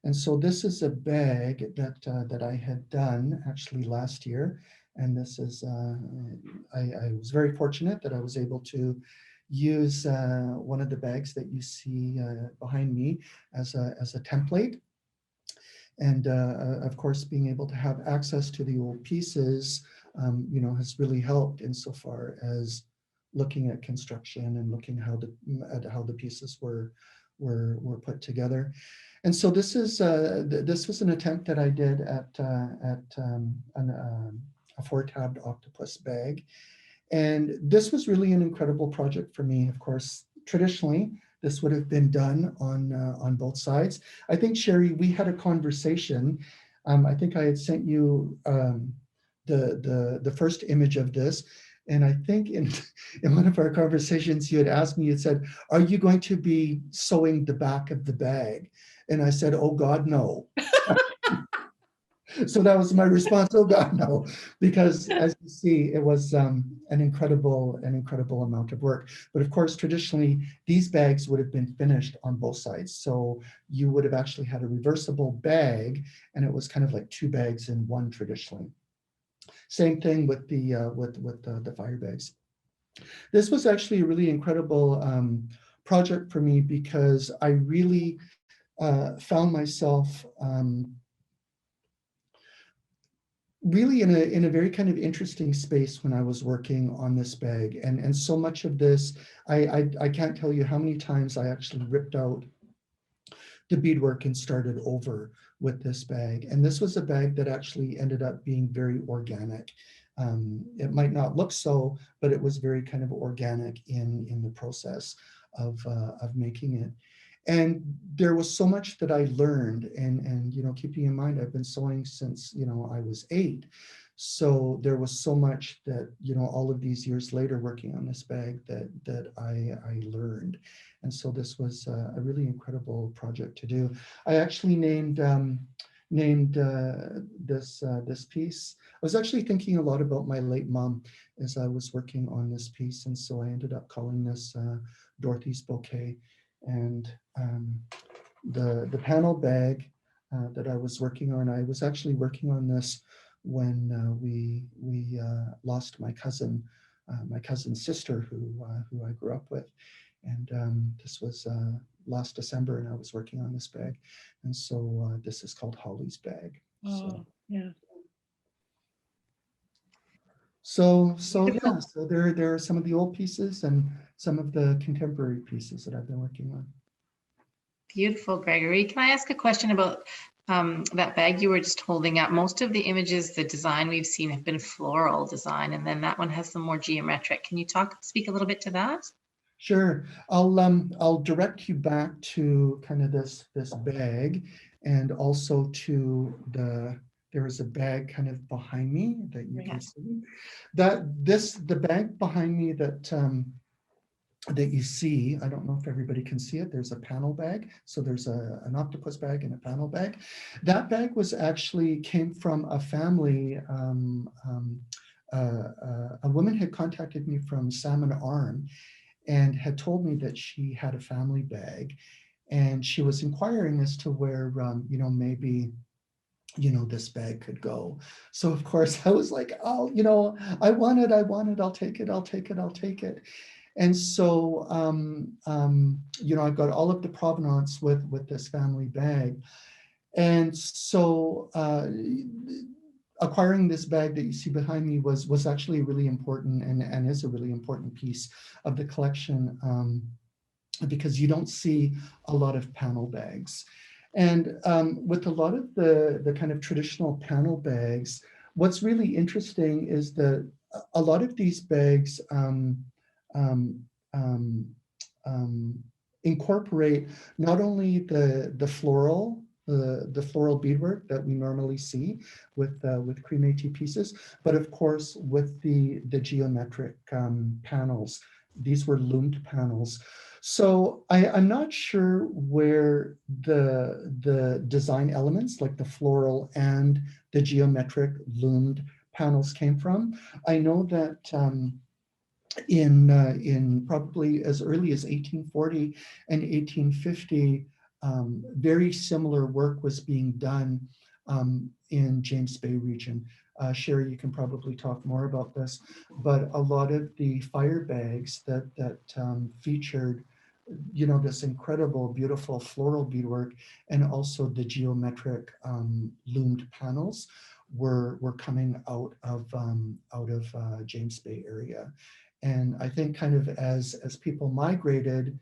And so this is a bag that I had done actually last year. And this is, I was very fortunate that I was able to use one of the bags that you see behind me as a template. And of course, being able to have access to the old pieces, you know, has really helped insofar as looking at construction and looking at how the pieces were put together. And so this is this was an attempt that I did at a 4-tabbed octopus bag. And this was really an incredible project for me. Of course, traditionally, this would have been done on both sides. I think, Sherry, we had a conversation. I think I had sent you the first image of this. And I think in one of our conversations, you had asked me, you had said, are you going to be sewing the back of the bag? And I said, oh God, no. So that was my response, oh God, no. Because as you see, it was an incredible amount of work. But of course, traditionally, these bags would have been finished on both sides. So you would have actually had a reversible bag, and it was kind of like 2 bags in one traditionally. Same thing with the fire bags. This was actually a really incredible project for me because I really found myself really in a very kind of interesting space when I was working on this bag. And so much of this, I can't tell you how many times I actually ripped out the beadwork and started over with this bag. And this was a bag that actually ended up being very organic. It might not look so, but it was very kind of organic in the process of making it. And there was so much that I learned, and you know, keeping in mind I've been sewing since, you know, I was 8. So there was so much that, you know, all of these years later working on this bag that I learned. And so this was a really incredible project to do. I actually named this piece. I was actually thinking a lot about my late mom as I was working on this piece. And so I ended up calling this Dorothy's Bouquet. And the panel bag that I was working on, I was actually working on this when we lost my cousin's sister who I grew up with. And this was last December, and I was working on this bag. And so this is called Holly's bag. Oh, yeah. So yeah, so there are some of the old pieces and some of the contemporary pieces that I've been working on. Beautiful, Gregory. Can I ask a question about that bag you were just holding up? Most of the images, the design we've seen have been floral design, and then that one has some more geometric. Can you speak a little bit to that? Sure. I'll direct you back to kind of this bag, and also to there is a bag kind of behind me that you can see. The bag behind me that you see, I don't know if everybody can see it, there's a panel bag. So there's an octopus bag and a panel bag. That bag came from a family. A woman had contacted me from Salmon Arm and had told me that she had a family bag, and she was inquiring as to where, you know, maybe, you know, this bag could go. So of course I was like, oh, you know, I want it, I'll take it. And so, you know, I've got all of the provenance with this family bag. And so acquiring this bag that you see behind me was actually really important, and is a really important piece of the collection, because you don't see a lot of panel bags. And with a lot of the kind of traditional panel bags, what's really interesting is that a lot of these bags um, um, incorporate not only the floral, the floral beadwork that we normally see with cream Métis pieces, but of course with the geometric panels. These were loomed panels. So I'm not sure where the design elements like the floral and the geometric loomed panels came from. I know that in probably as early as 1840 and 1850, very similar work was being done in James Bay region. Sherry, you can probably talk more about this, but a lot of the fire bags that featured, you know, this incredible, beautiful floral beadwork and also the geometric loomed panels were coming out of James Bay area. And I think kind of as people migrated,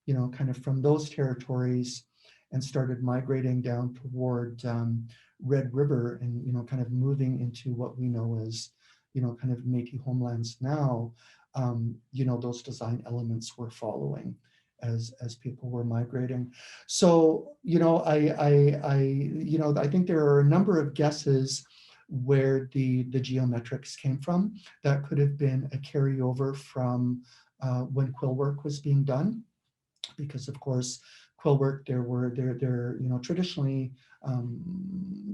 you know, kind of from those territories and started migrating down toward Red River and, you know, kind of moving into what we know as, you know, kind of Métis homelands now, you know, those design elements were following as people were migrating. So, you know, you know, I think there are a number of guesses where the geometrics came from. That could have been a carryover from when quill work was being done, because of course quill work, there you know, traditionally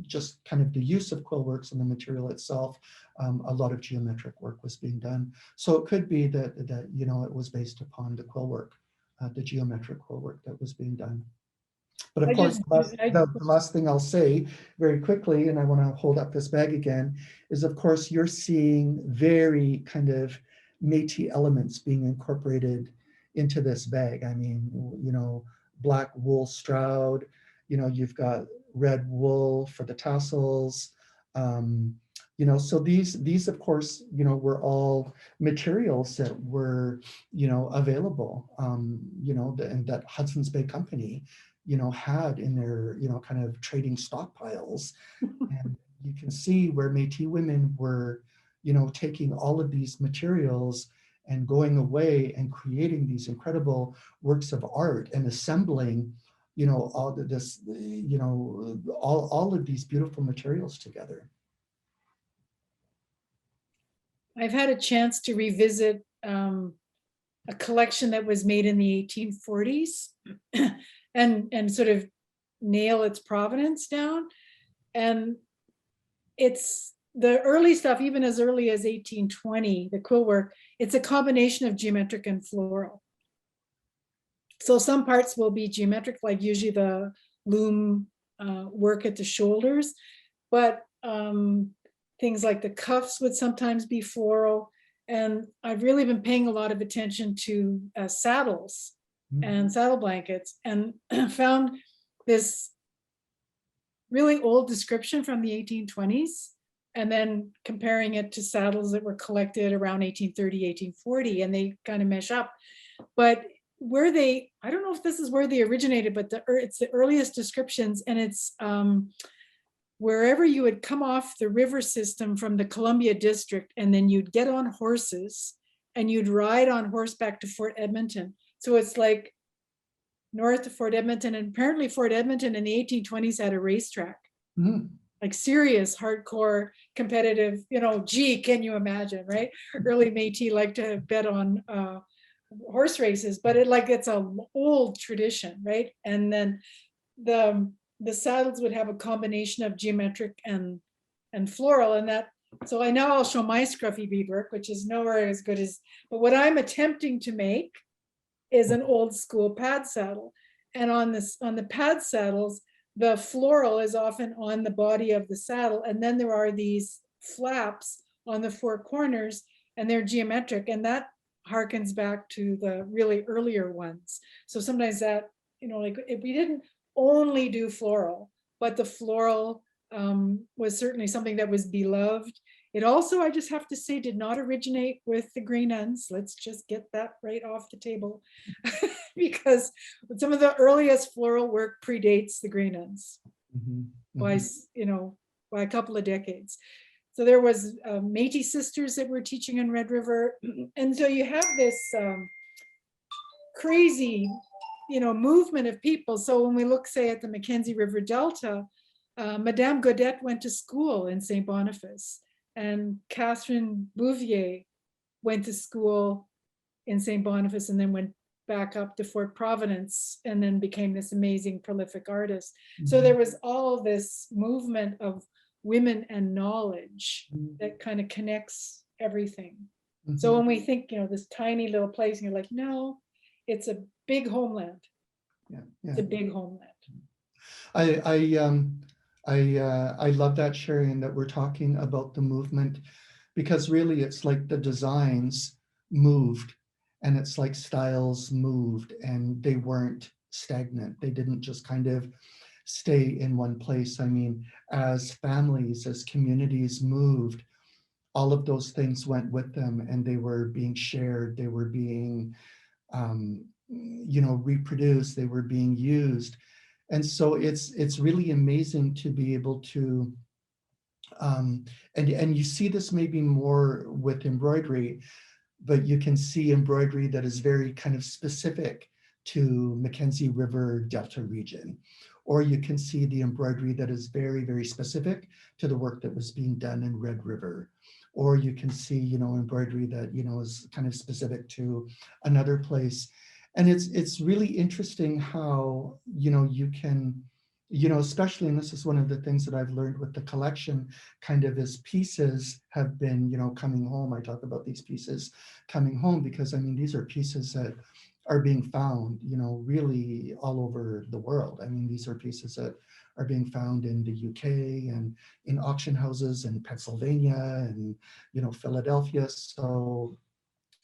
just kind of the use of quill works and the material itself, a lot of geometric work was being done. So it could be that you know, it was based upon the quill work, the geometric quill work that was being done. But of course, the last thing I'll say very quickly, and I want to hold up this bag again, is of course you're seeing very kind of Métis elements being incorporated into this bag. I mean, you know, black wool stroud, you know, you've got red wool for the tassels. You know, so these of course, you know, were all materials that were, you know, available, you know, and that Hudson's Bay Company, you know, had in their, you know, kind of trading stockpiles. And you can see where Métis women were, you know, taking all of these materials and going away and creating these incredible works of art and assembling, you know, all of this, you know, all of these beautiful materials together. I've had a chance to revisit a collection that was made in the 1840s and sort of nail its provenance down. And it's the early stuff, even as early as 1820, the quill work, it's a combination of geometric and floral. So some parts will be geometric, like usually the loom work at the shoulders, but things like the cuffs would sometimes be floral. And I've really been paying a lot of attention to saddles and saddle blankets, and found this really old description from the 1820s, and then comparing it to saddles that were collected around 1830, 1840, and they kind of mesh up. But where they, I don't know if this is where they originated, but it's the earliest descriptions, and it's wherever you would come off the river system from the Columbia District, and then you'd get on horses and you'd ride on horseback to Fort Edmonton. So it's like north of Fort Edmonton, and apparently Fort Edmonton in the 1820s had a racetrack, like serious, hardcore, competitive, you know, gee, can you imagine, right? Early Métis like to bet on horse races, but it's an old tradition, right? And then the saddles would have a combination of geometric and floral, and that, so I'll show my scruffy beadwork, which is nowhere as good as, but what I'm attempting to make is an old school pad saddle. And on the pad saddles, the floral is often on the body of the saddle, and then there are these flaps on the four corners, and they're geometric, and that harkens back to the really earlier ones. So sometimes that, you know, like if we didn't only do floral, but the floral was certainly something that was beloved. It also, I just have to say, did not originate with the green nuns. Let's just get that right off the table. Because some of the earliest floral work predates the green nuns by, by a couple of decades. So there was Métis sisters that were teaching in Red River. And so you have this crazy, movement of people. So when we look, say, at the Mackenzie River Delta, Madame Gaudette went to school in St. Boniface, and Catherine Bouvier went to school in St. Boniface and then went back up to Fort Providence and then became this amazing prolific artist. So there was all this movement of women and knowledge that kind of connects everything. So when we think, this tiny little place, and you're like, no, it's a big homeland. It's a big homeland. I love that, Sherry, and that we're talking about the movement, because really it's like the designs moved, and it's like styles moved, and they weren't stagnant. They didn't just kind of stay in one place. I mean, as families, as communities moved, all of those things went with them, and they were being shared. They were being, reproduced. They were being used. And so it's really amazing to be able to, and you see this maybe more with embroidery, but you can see embroidery that is very kind of specific to Mackenzie River Delta region. Or you can see the embroidery that is very, very specific to the work that was being done in Red River. Or you can see, embroidery that, is kind of specific to another place. And it's really interesting how, you can, especially, and this is one of the things that I've learned with the collection, kind of as pieces have been, coming home. I talk about these pieces coming home because, I mean, these are pieces that are being found, really all over the world. I mean, these are pieces that are being found in the UK and in auction houses in Pennsylvania and, Philadelphia. So,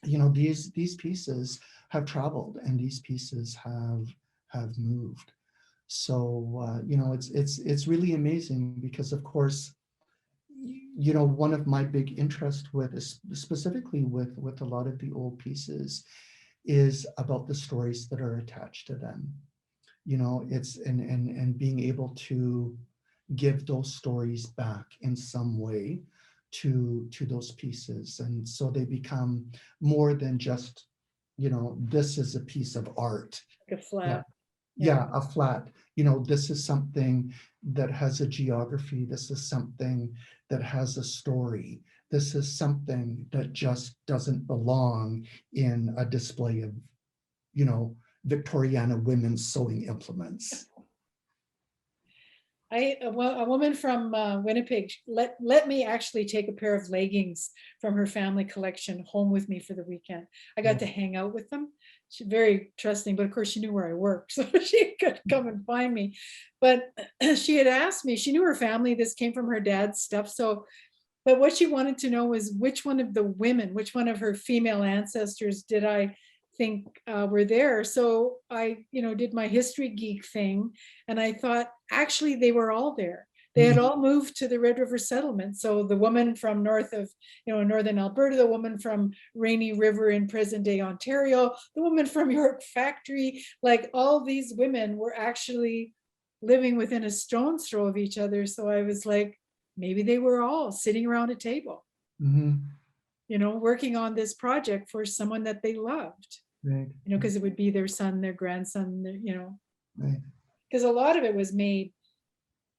these pieces have traveled, and these pieces have moved. So it's really amazing because, of course, one of my big interests with is specifically with a lot of the old pieces is about the stories that are attached to them. It's and being able to give those stories back in some way to those pieces, and so they become more than just this is a piece of art, Like a flat. a flat. This is something that has a geography. This is something that has a story. This is something that just doesn't belong in a display of Victoriana women's sewing implements. A woman from Winnipeg let me actually take a pair of leggings from her family collection home with me for the weekend. I got to hang out with them. She's very trusting, but of course she knew where I worked, so she could come and find me. But she had asked me, she knew her family, this came from her dad's stuff. So, but what she wanted to know was which one of the women, which one of her female ancestors did I think were there. So I, did my history geek thing, and I thought actually they were all there. They had all moved to the Red River settlement. So the woman from north of, northern Alberta, the woman from Rainy River in present day Ontario, the woman from York Factory, like all these women were actually living within a stone's throw of each other. So I was like, maybe they were all sitting around a table, working on this project for someone that they loved. Right. Because it would be their son, their grandson, Right. Because a lot of it was made,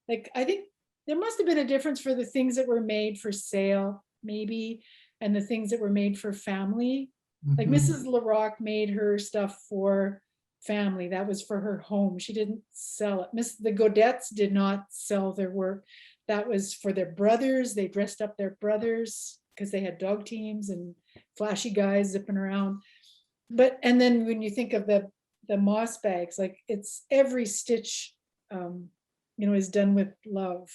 like, I think there must have been a difference for the things that were made for sale, maybe, and the things that were made for family. Like Mrs. LaRock made her stuff for family. That was for her home. She didn't sell it. The Gaudettes did not sell their work. That was for their brothers. They dressed up their brothers because they had dog teams and flashy guys zipping around. But, and then when you think of the moss bags, like it's every stitch, is done with love.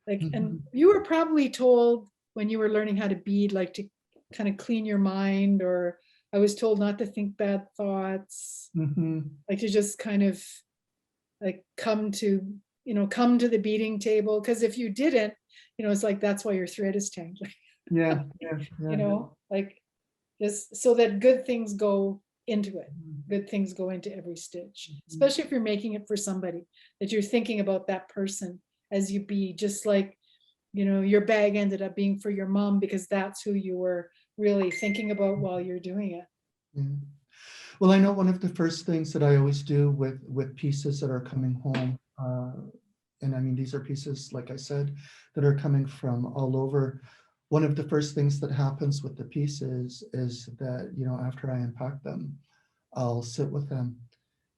Like, and you were probably told when you were learning how to bead, like to kind of clean your mind, or I was told not to think bad thoughts, like to just kind of like come to come to the beading table, because if you didn't, it's like, that's why your thread is tangling. Yeah. Like, just so that good things go into it. Good things go into every stitch, especially if you're making it for somebody, that you're thinking about that person as you bead, just like, your bag ended up being for your mom because that's who you were really thinking about while you're doing it. Yeah. Well, I know one of the first things that I always do with pieces that are coming home, and I mean, these are pieces, like I said, that are coming from all over. One of the first things that happens with the pieces is that, after I unpack them, I'll sit with them.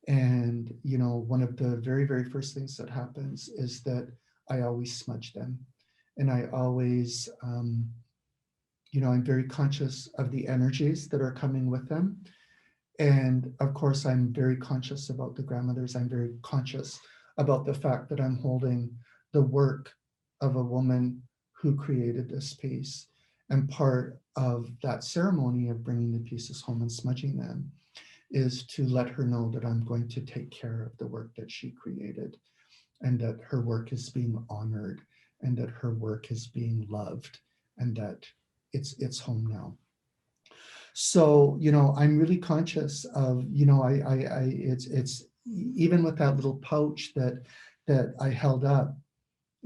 And, one of the very, very first things that happens is that I always smudge them. And I always, I'm very conscious of the energies that are coming with them. And of course, I'm very conscious about the grandmothers. I'm very conscious about the fact that I'm holding the work of a woman who created this piece. And part of that ceremony of bringing the pieces home and smudging them is to let her know that I'm going to take care of the work that she created, and that her work is being honored, and that her work is being loved, and that it's home now. So, I'm really conscious of, it's even with that little pouch that I held up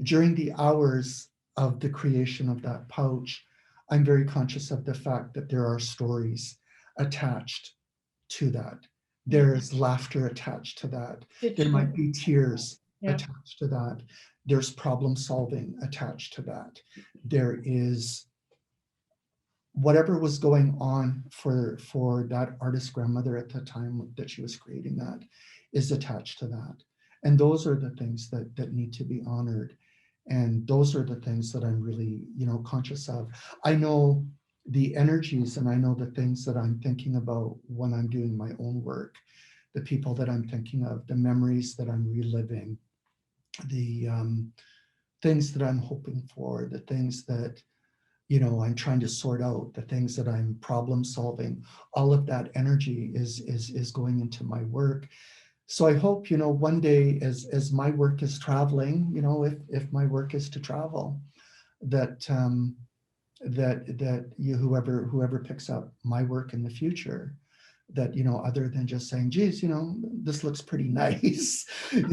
during the hours of the creation of that pouch, I'm very conscious of the fact that there are stories attached to that. There is laughter attached to that. There might be tears attached to that. There's problem solving attached to that. There is whatever was going on for that artist grandmother at the time that she was creating that is attached to that. And those are the things that need to be honored. And those are the things that I'm really, conscious of. I know the energies, and I know the things that I'm thinking about when I'm doing my own work, the people that I'm thinking of, the memories that I'm reliving, the things that I'm hoping for, the things that, I'm trying to sort out, the things that I'm problem solving. All of that energy is going into my work. So I hope, one day as my work is traveling, if my work is to travel, that whoever picks up my work in the future, that, other than just saying, geez, this looks pretty nice,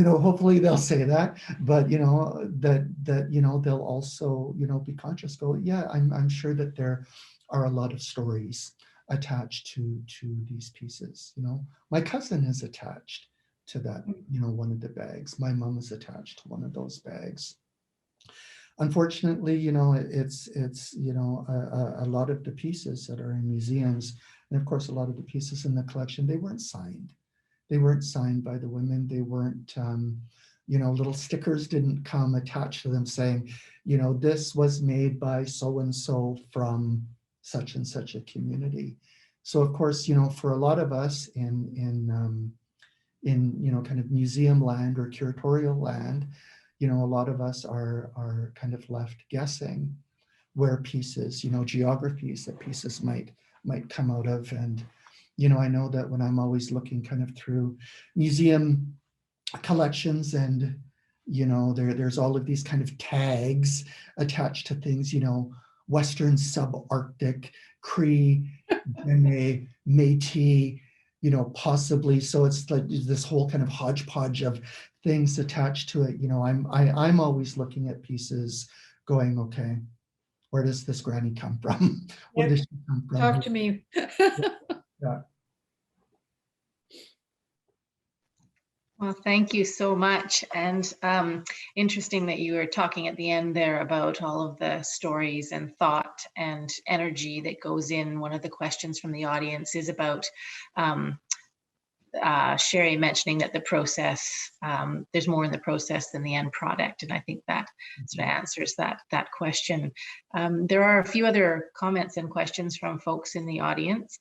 hopefully they'll say that, but, that they'll also, be conscious, go, yeah, I'm sure that there are a lot of stories attached to these pieces. My cousin is attached to that, one of the bags. My mom is attached to one of those bags. Unfortunately, it's a lot of the pieces that are in museums, and of course a lot of the pieces in the collection, they weren't signed. They weren't signed by the women. They weren't, little stickers didn't come attached to them saying, this was made by so-and-so from such and such a community. So of course, for a lot of us in kind of museum land or curatorial land, a lot of us are kind of left guessing where pieces, geographies that pieces might come out of. And, I know that when I'm always looking kind of through museum collections, and, there's all of these kind of tags attached to things, Western subarctic, Cree, Dene, Métis, possibly. So it's like this whole kind of hodgepodge of things attached to it. I'm always looking at pieces going, okay, where does this granny come from? Where does she come from? Talk to me. Yeah. Well, thank you so much. And interesting that you were talking at the end there about all of the stories and thought and energy that goes in. One of the questions from the audience is about Sherry mentioning that the process, there's more in the process than the end product. And I think that sort of answers that question. There are a few other comments and questions from folks in the audience.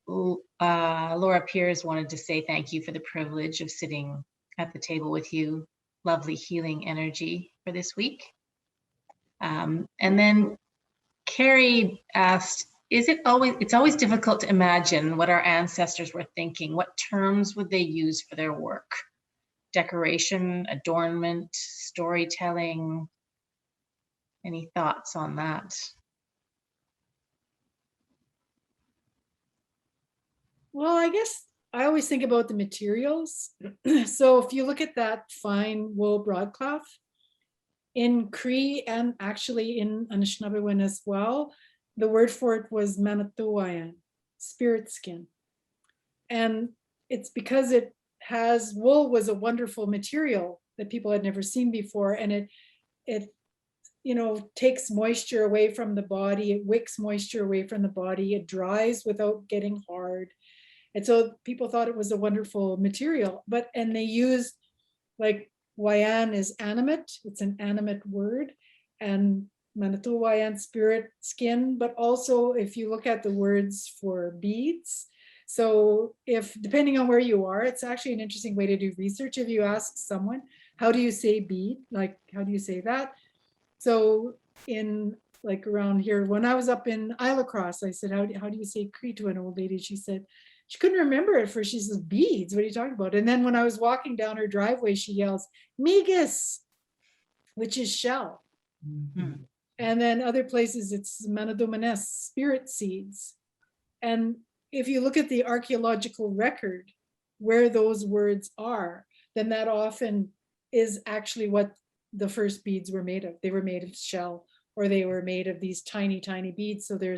Laura Pierce wanted to say thank you for the privilege of sitting at the table with you. Lovely healing energy for this week. And then Carrie asked, it's always difficult to imagine what our ancestors were thinking. What terms would they use for their work? decoration, adornment, storytelling? Any thoughts on that? Well, I guess I always think about the materials. So if you look at that fine wool broadcloth, in Cree and actually in Anishinaabewin as well, the word for it was manatuayan, spirit skin. And it's because it has, wool was a wonderful material that people had never seen before. And it takes moisture away from the body, it wicks moisture away from the body, it dries without getting hard. And so people thought it was a wonderful material, and they used, like, wayan is animate, it's an animate word, and manatuwayan, spirit skin. But also if you look at the words for beads, so if depending on where you are, it's actually an interesting way to do research. If you ask someone, how do you say bead, like how do you say that? So in, like, around here, when I was up in Isle Cross, I said, how do you say Cree to an old lady? She said, she couldn't remember it first. She says, beads, what are you talking about? And then when I was walking down her driveway, she yells, migas, which is shell. Mhm. And then other places it's manadomanes, spirit seeds. And if you look at the archaeological record where those words are, then that often is actually what the first beads were made of. They were made of shell, or they were made of these tiny, tiny beads. So there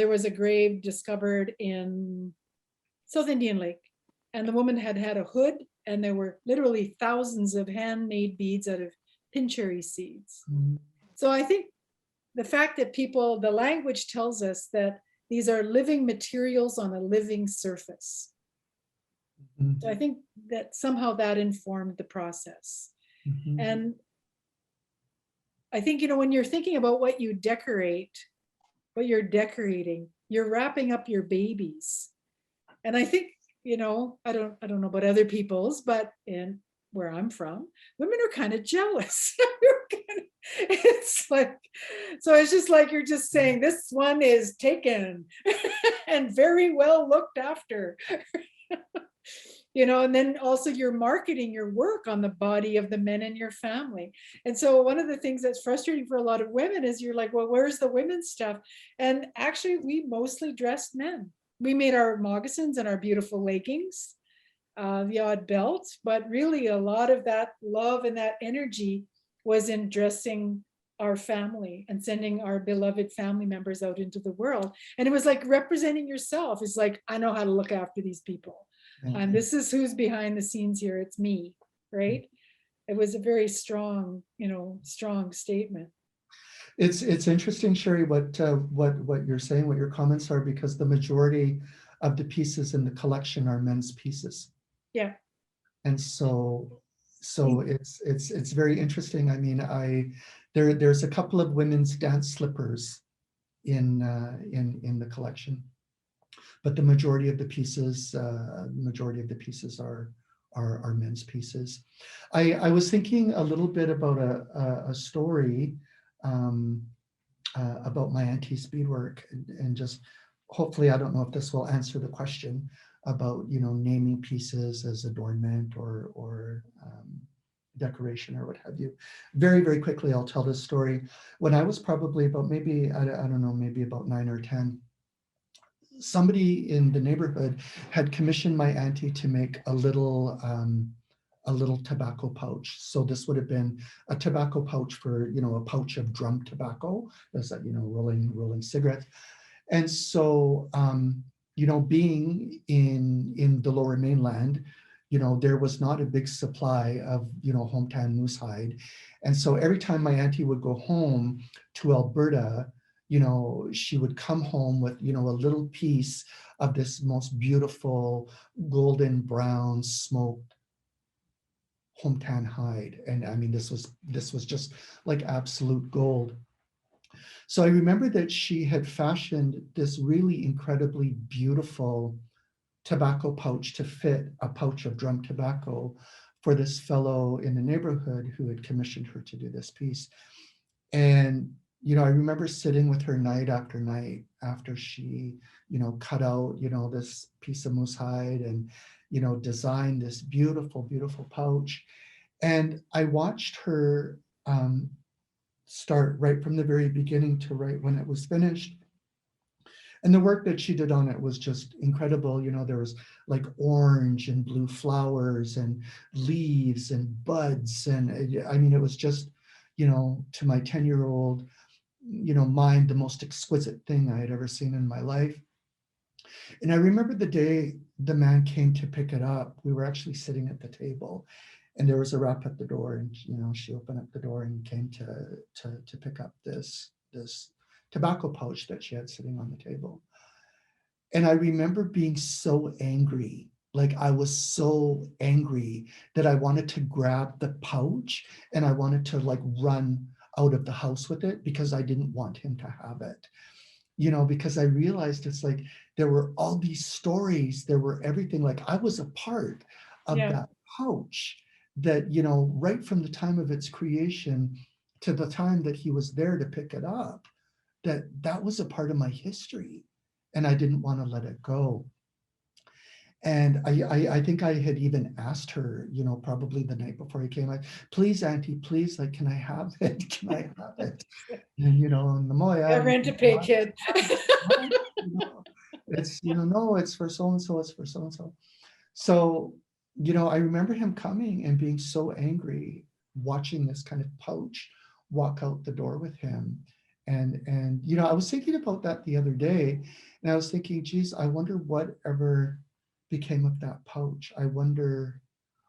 was a grave discovered in South Indian Lake, and the woman had had a hood, and there were literally thousands of handmade beads out of pincherry seeds. Mhm. So I think the fact that the language tells us that these are living materials on a living surface. Mhm. So I think that somehow that informed the process. Mhm. And I think, when you're thinking about what you decorate, what you're decorating, you're wrapping up your babies. And I think, I don't know about other people's, but in where I'm from, women are kind of jealous. It's like, so it's just like, you're just saying this one is taken and very well looked after. And then also you're marketing your work on the body of the men in your family. And so one of the things that's frustrating for a lot of women is you're like, well, where's the women's stuff? And actually we mostly dressed men. We made our moccasins and our beautiful leggings, the odd belt, but really a lot of that love and that energy was in dressing our family and sending our beloved family members out into the world. And it was like representing yourself. It's like, I know how to look after these people. And this is who's behind the scenes here. It's me, right? It was a very strong, strong statement. It's interesting, Sherry, what you're saying, what your comments are, because the majority of the pieces in the collection are men's pieces. Yeah. And so it's very interesting. I mean, there's a couple of women's dance slippers in the collection, but the majority of the pieces are men's pieces. I was thinking a little bit about a story about my auntie's beadwork, and just hopefully, I don't know if this will answer the question about naming pieces as adornment or decoration or what have you. Very, very quickly, I'll tell this story. When I was probably about maybe, I don't know, maybe about 9 or 10, somebody in the neighborhood had commissioned my auntie to make a little tobacco pouch. So this would have been a tobacco pouch for, a pouch of drum tobacco, that's that, rolling cigarettes. And so, being in the Lower Mainland, there was not a big supply of, hometown moose hide. And so every time my auntie would go home to Alberta, she would come home with, a little piece of this most beautiful golden brown smoked hometown hide. And I mean, this was just like absolute gold. So I remember that she had fashioned this really incredibly beautiful tobacco pouch to fit a pouch of drum tobacco for this fellow in the neighborhood who had commissioned her to do this piece. And I remember sitting with her night after she, cut out, this piece of moose hide and, designed this beautiful, beautiful pouch. And I watched her start right from the very beginning to right when it was finished. And the work that she did on it was just incredible. There was like orange and blue flowers and leaves and buds. And I mean, it was just, to my 10-year-old, mind, the most exquisite thing I had ever seen in my life. And I remember the day the man came to pick it up, we were actually sitting at the table and there was a rap at the door, and she opened up the door and came to pick up this tobacco pouch that she had sitting on the table. And I remember being so angry, like I was so angry that I wanted to grab the pouch and I wanted to like run out of the house with it because I didn't want him to have it. Because I realized it's like there were all these stories, there were everything, like I was a part of that pouch that, right from the time of its creation to the time that he was there to pick it up, that was a part of my history and I didn't want to let it go. And I think I had even asked her, probably the night before he came, like, please, Auntie, please, like, can I have it? Can I have it? And, and the Moya. Got rent to pay, kid. It's, no, it's for so-and-so, it's for so-and-so. So, I remember him coming and being so angry, watching this kind of pouch walk out the door with him. And I was thinking about that the other day, and I was thinking, geez, I wonder whatever became of that pouch. I wonder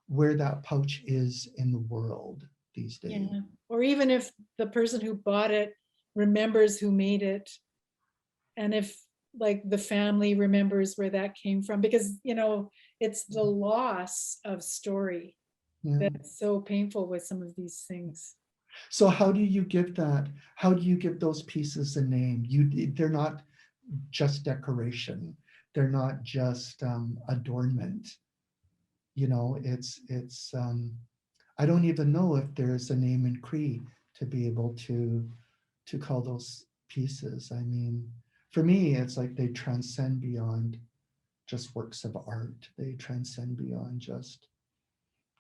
where that pouch is in the world these days. Yeah. Or even if the person who bought it remembers who made it, and if like the family remembers where that came from, because it's the loss of story that's so painful with some of these things. So how do you give those pieces a name? They're not just decoration. They're not just adornment. It's I don't even know if there's a name in Cree to be able to call those pieces. I mean, for me, it's like they transcend beyond just works of art. They transcend beyond just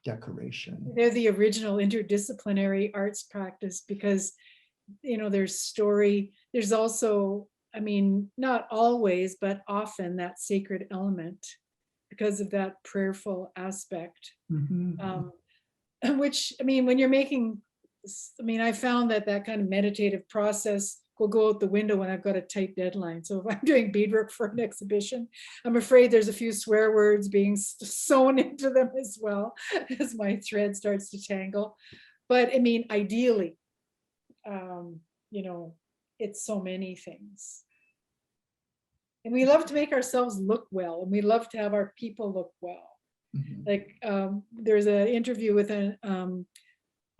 decoration. They're the original interdisciplinary arts practice because, there's story. There's also, I mean, not always, but often that sacred element because of that prayerful aspect. Which, I mean, when you're making, I found that kind of meditative process will go out the window when I've got a tight deadline. So if I'm doing beadwork for an exhibition, I'm afraid there's a few swear words being sewn into them as well as my thread starts to tangle. But I mean, ideally, it's so many things. And we love to make ourselves look well, and we love to have our people look well. Like there's an interview with a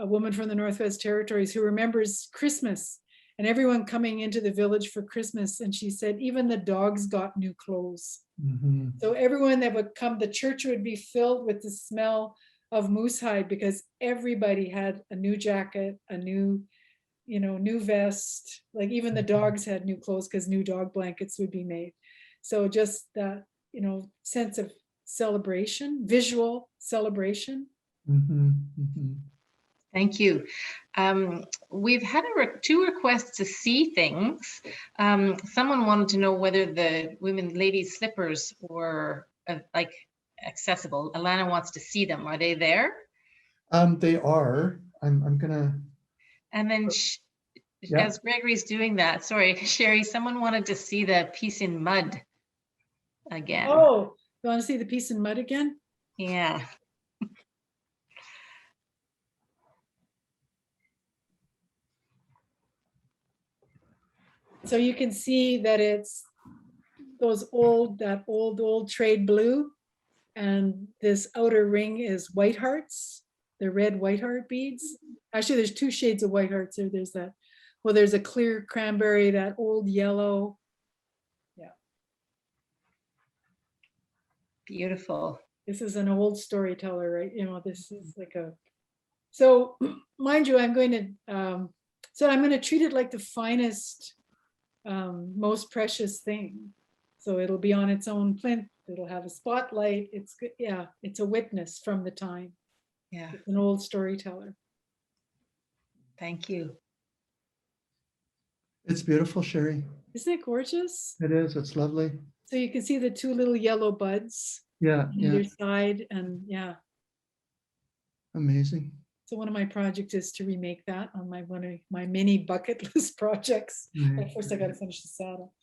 woman from the Northwest Territories who remembers Christmas and everyone coming into the village for Christmas. And she said, even the dogs got new clothes. So everyone that would come, the church would be filled with the smell of moose hide because everybody had a new jacket, a new vest. Like even the dogs had new clothes because new dog blankets would be made. So just that, sense of celebration, visual celebration. Thank you. We've had two requests to see things. Someone wanted to know whether the ladies' slippers were like accessible. Alana wants to see them. Are they there? They are. I'm gonna. And then as Gregory's doing that, sorry, Sherry, someone wanted to see the piece in mud again. Oh, you want to see the piece in mud again? Yeah. So you can see that it's that old trade blue, and this outer ring is white hearts, the red white heart beads. Actually, there's two shades of white hearts there. There's that, well, there's a clear cranberry, that old yellow. Yeah. Beautiful. This is an old storyteller, right? This is like so mind you, I'm going to So I'm going to treat it like the finest, most precious thing. So it'll be on its own plinth. It'll have a spotlight. It's good. Yeah, it's a witness from the time. Yeah, It's an old storyteller. thank you. It's beautiful, Sherry. Isn't it gorgeous? It is. It's lovely. So you can see the two little yellow buds Yeah, on yeah. either side, and yeah. Amazing. So one of my projects is to remake that on one of my mini bucket list projects. Right, But first I got to finish the saddle.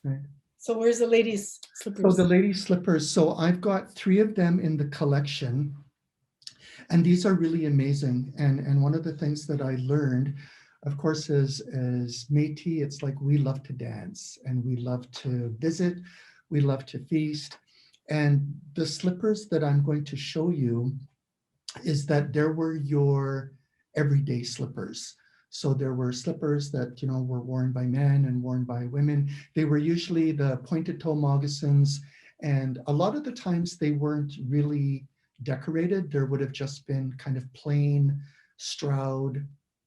right. So where's the ladies' So slippers? the lady slippers. So I've got 3 of them in the collection. And these are really amazing. And one of the things that I learned, of course, is Métis, it's like we love to dance and we love to visit, we love to feast. And the slippers that I'm going to show you is that there were your everyday slippers. So there were slippers that, you know, were worn by men and worn by women. They were usually the pointed toe moccasins. And a lot of the times they weren't really decorated. There would have just been kind of plain Stroud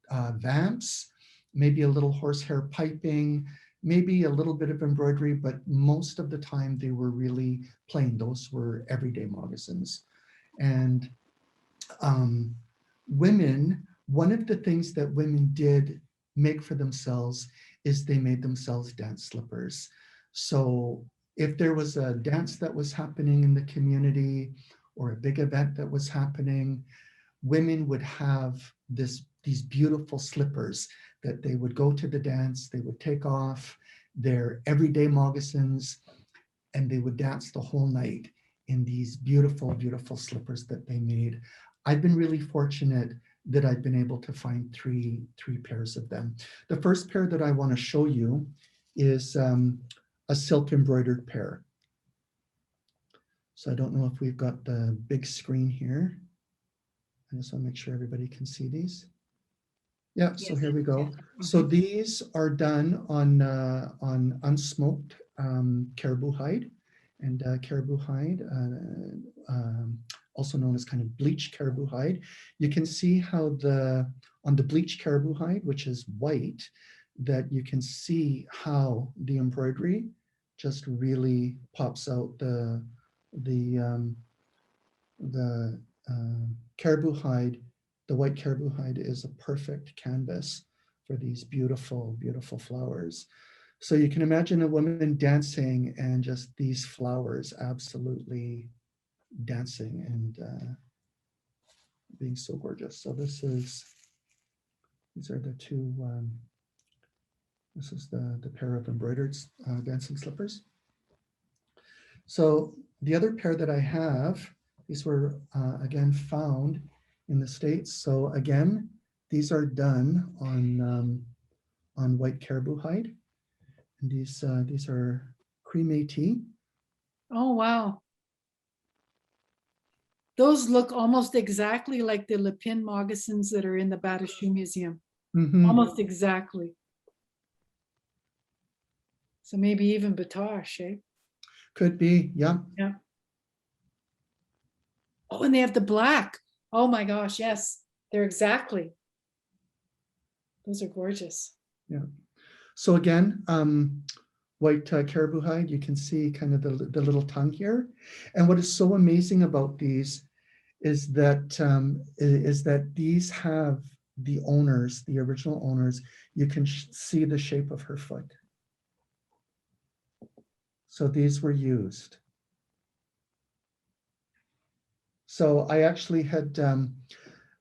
vamps, maybe a little horsehair piping, maybe a little bit of embroidery, but most of the time they were really plain. Those were everyday moccasins. And women, one of the things that women did make for themselves is they made themselves dance slippers. So if there was a dance that was happening in the community or a big event that was happening, women would have these beautiful slippers that they would go to the dance, they would take off their everyday moccasins, and they would dance the whole night in these beautiful, beautiful slippers that they made. I've been really fortunate that I've been able to find three pairs of them. The first pair that I want to show you is a silk embroidered pair. So I don't know if we've got the big screen here. I just want to make sure everybody can see these. Yeah, so Yes. here we go. Yeah. So these are done on unsmoked caribou hide, and caribou hide, also known as kind of bleached caribou hide. You can see how on the bleached caribou hide, which is white, that you can see how the embroidery just really pops out. The caribou hide, the white caribou hide is a perfect canvas for these beautiful, beautiful flowers. So you can imagine a woman dancing and just these flowers absolutely dancing and being so gorgeous. So these are the two, this is the pair of embroidered dancing slippers. So the other pair that I have, these were again found in the States. So again, these are done on white caribou hide. And these are cream Métis. Oh, wow. Those look almost exactly like the Lepin moccasins that are in the Batachou Museum. Mm-hmm. Almost exactly. So maybe even Batache, eh? Could be, yeah. Yeah. Oh, and they have the black. Oh my gosh, yes. They're exactly. Those are gorgeous. Yeah. So again, white caribou hide, you can see kind of the little tongue here. And what is so amazing about these is that these have the owners, the original owners, you can see the shape of her foot. So these were used. So I actually had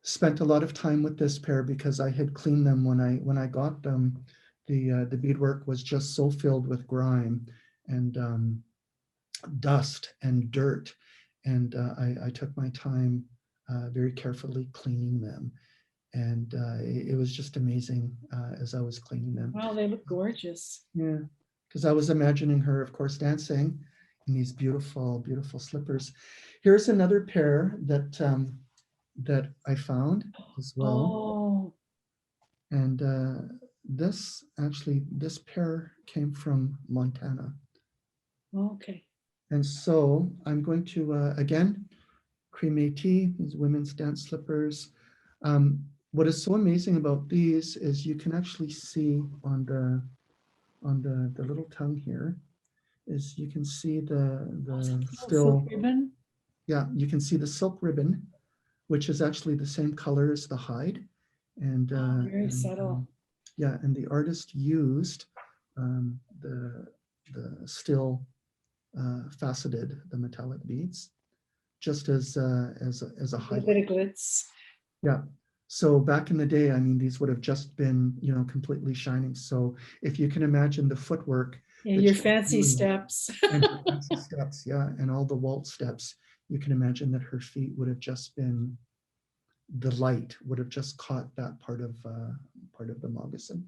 spent a lot of time with this pair because I had cleaned them when I got them. The beadwork was just so filled with grime and dust and dirt, and I took my time very carefully cleaning them, and it was just amazing as I was cleaning them. Wow, they look gorgeous. Yeah, because I was imagining her, of course, dancing in these beautiful, beautiful slippers. Here's another pair that I found as well. Oh. And this pair came from Montana. Okay. And so I'm going to, again, cream Métis, these women's dance slippers. what is so amazing about these is you can actually see on the little tongue here is you can see the still, Ribbon. yeah, you can see the silk ribbon, which is actually the same color as the hide. And, Very subtle. yeah, and the artist used the still faceted, the metallic beads, just as a A highlight. bit of glitz. Yeah. So back in the day, I mean, these would have just been, you know, completely shining. So if you can imagine the footwork. Yeah, that your she was fancy doing, steps. and her fancy steps, yeah, and all the waltz steps, you can imagine that her feet would have just been, the light would have just caught that part of the moccasin.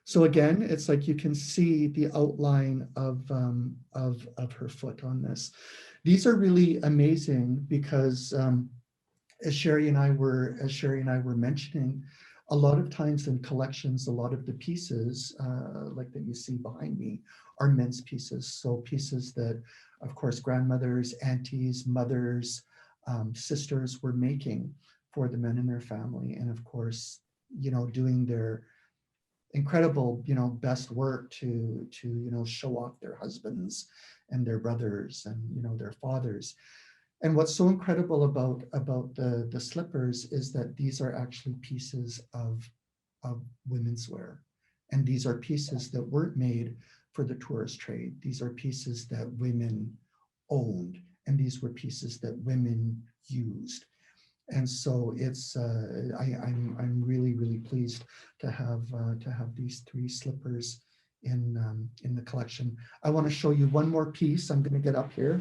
So again, it's like you can see the outline of her foot on this. These are really amazing because as Sherry and I were mentioning, a lot of times in collections, a lot of the pieces like that you see behind me are men's pieces. So pieces that, of course, grandmothers, aunties, mothers, sisters were making for the men in their family. And of course, you know, doing their incredible, you know, best work to you know, show off their husbands and their brothers and, you know, their fathers. And what's so incredible about the slippers is that these are actually pieces of women's wear. And these are pieces that weren't made for the tourist trade. These are pieces that women owned, and these were pieces that women used. And so it's I'm really pleased to have these 3 slippers in the collection. I want to show you one more piece. I'm going to get up here.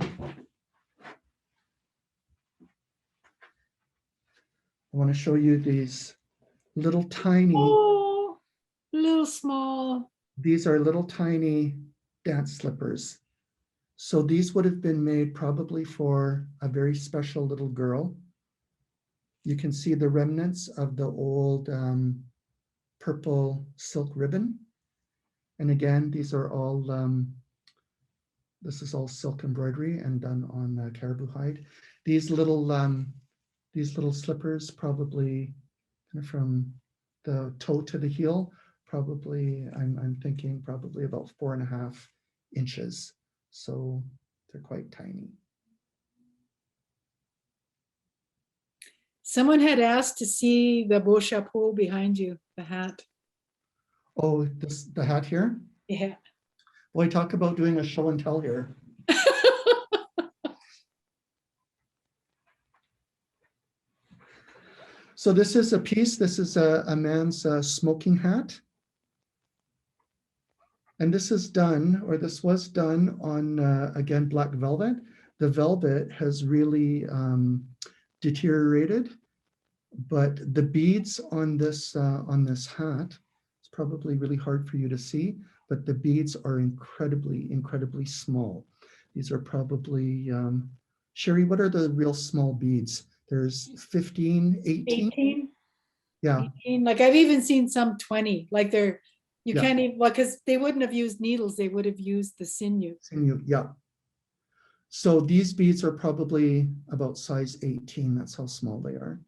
I want to show you these little tiny. Oh, little small. These are little tiny dance slippers. So these would have been made probably for a very special little girl. You can see the remnants of the old purple silk ribbon. And again, these are all, this is all silk embroidery and done on caribou hide. These little slippers, probably kind of from the toe to the heel, probably, I'm thinking probably about 4.5 inches. So they're quite tiny. Someone had asked to see the beau chapeau behind you, the hat. Oh, the hat here? Yeah. Boy, talk about doing a show and tell here. So this is a piece, this is a man's smoking hat. And this is done, or this was done on, again, black velvet. The velvet has really deteriorated, but the beads on this hat, it's probably really hard for you to see, but the beads are incredibly small. These are probably, Sherry, what are the real small beads? There's 15, 18? 18? Yeah. 18. Like I've even seen some 20, like they're, you Yeah. can't even, well, because they wouldn't have used needles, they would have used the sinew. Sinew, yeah. So these beads are probably about size 18. That's how small they are.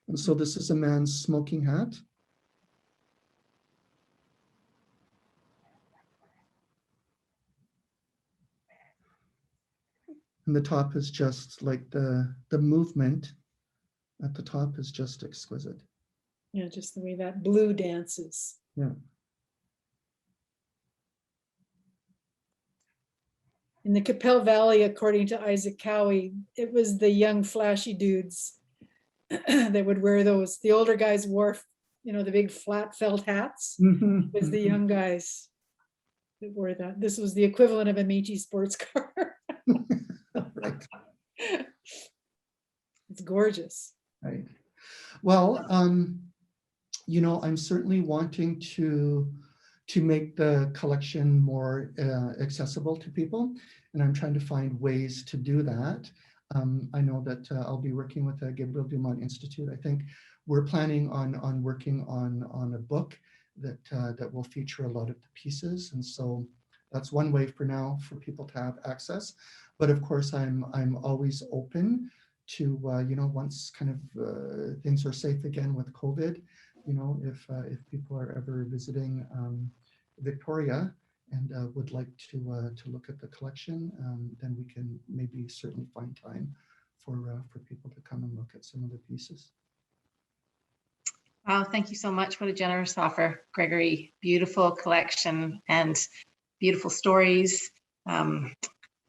And so this is a man's smoking hat. And the top is just like the movement at the top is just exquisite. Yeah, just the way that blue dances. Yeah. In the Capel Valley, according to Isaac Cowie, it was the young flashy dudes that would wear those. The older guys wore, you know, the big flat felt hats. It was the young guys that wore that. This was the equivalent of a Meiji sports car. Right. It's gorgeous. Right. Well, you know, I'm certainly wanting to make the collection more accessible to people, and I'm trying to find ways to do that. I know that I'll be working with the Gabriel Dumont Institute. I think we're planning on working on a book that will feature a lot of the pieces, and so that's one way for now for people to have access. But of course, I'm always open to, once kind of things are safe again with COVID, if people are ever visiting Victoria and would like to look at the collection, then we can maybe certainly find time for people to come and look at some of the pieces. Wow, thank you so much. What a generous offer, Gregory. Beautiful collection and beautiful stories.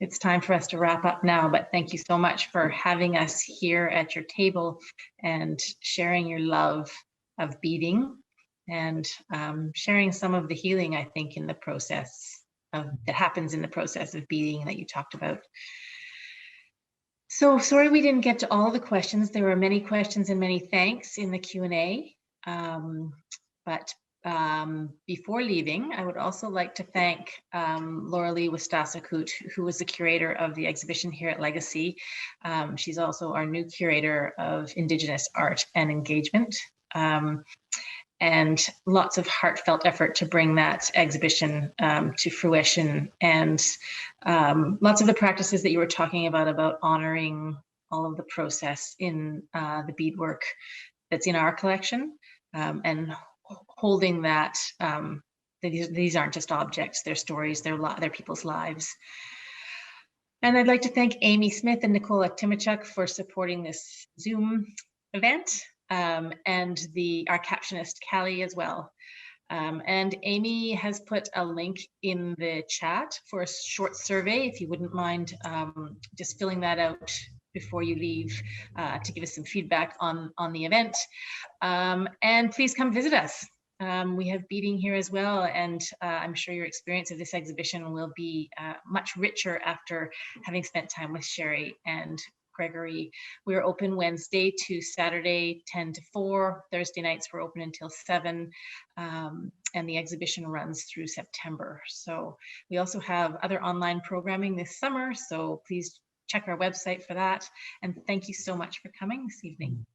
It's time for us to wrap up now, but thank you so much for having us here at your table and sharing your love of beading and sharing some of the healing, I think, in the process that happens in the process of beading that you talked about. So sorry we didn't get to all the questions. There were many questions and many thanks in the Q&A. But before leaving, I would also like to thank Lorilee Wastasecoot, who was the curator of the exhibition here at Legacy. She's also our new curator of Indigenous art and engagement. And lots of heartfelt effort to bring that exhibition to fruition, and lots of the practices that you were talking about honoring all of the process in the beadwork that's in our collection, and holding that these aren't just objects, they're stories, they're people's lives. And I'd like to thank Amy Smith and Nicole Timichuk for supporting this Zoom event, and our captionist, Callie, as well. And Amy has put a link in the chat for a short survey, if you wouldn't mind just filling that out before you leave to give us some feedback on the event. And please come visit us. We have beading here as well, and I'm sure your experience of this exhibition will be much richer after having spent time with Sherry and Gregory. We're open Wednesday to Saturday, 10 to 4. Thursday nights we're open until 7, and the exhibition runs through September. So we also have other online programming this summer, so please check our website for that. And thank you so much for coming this evening.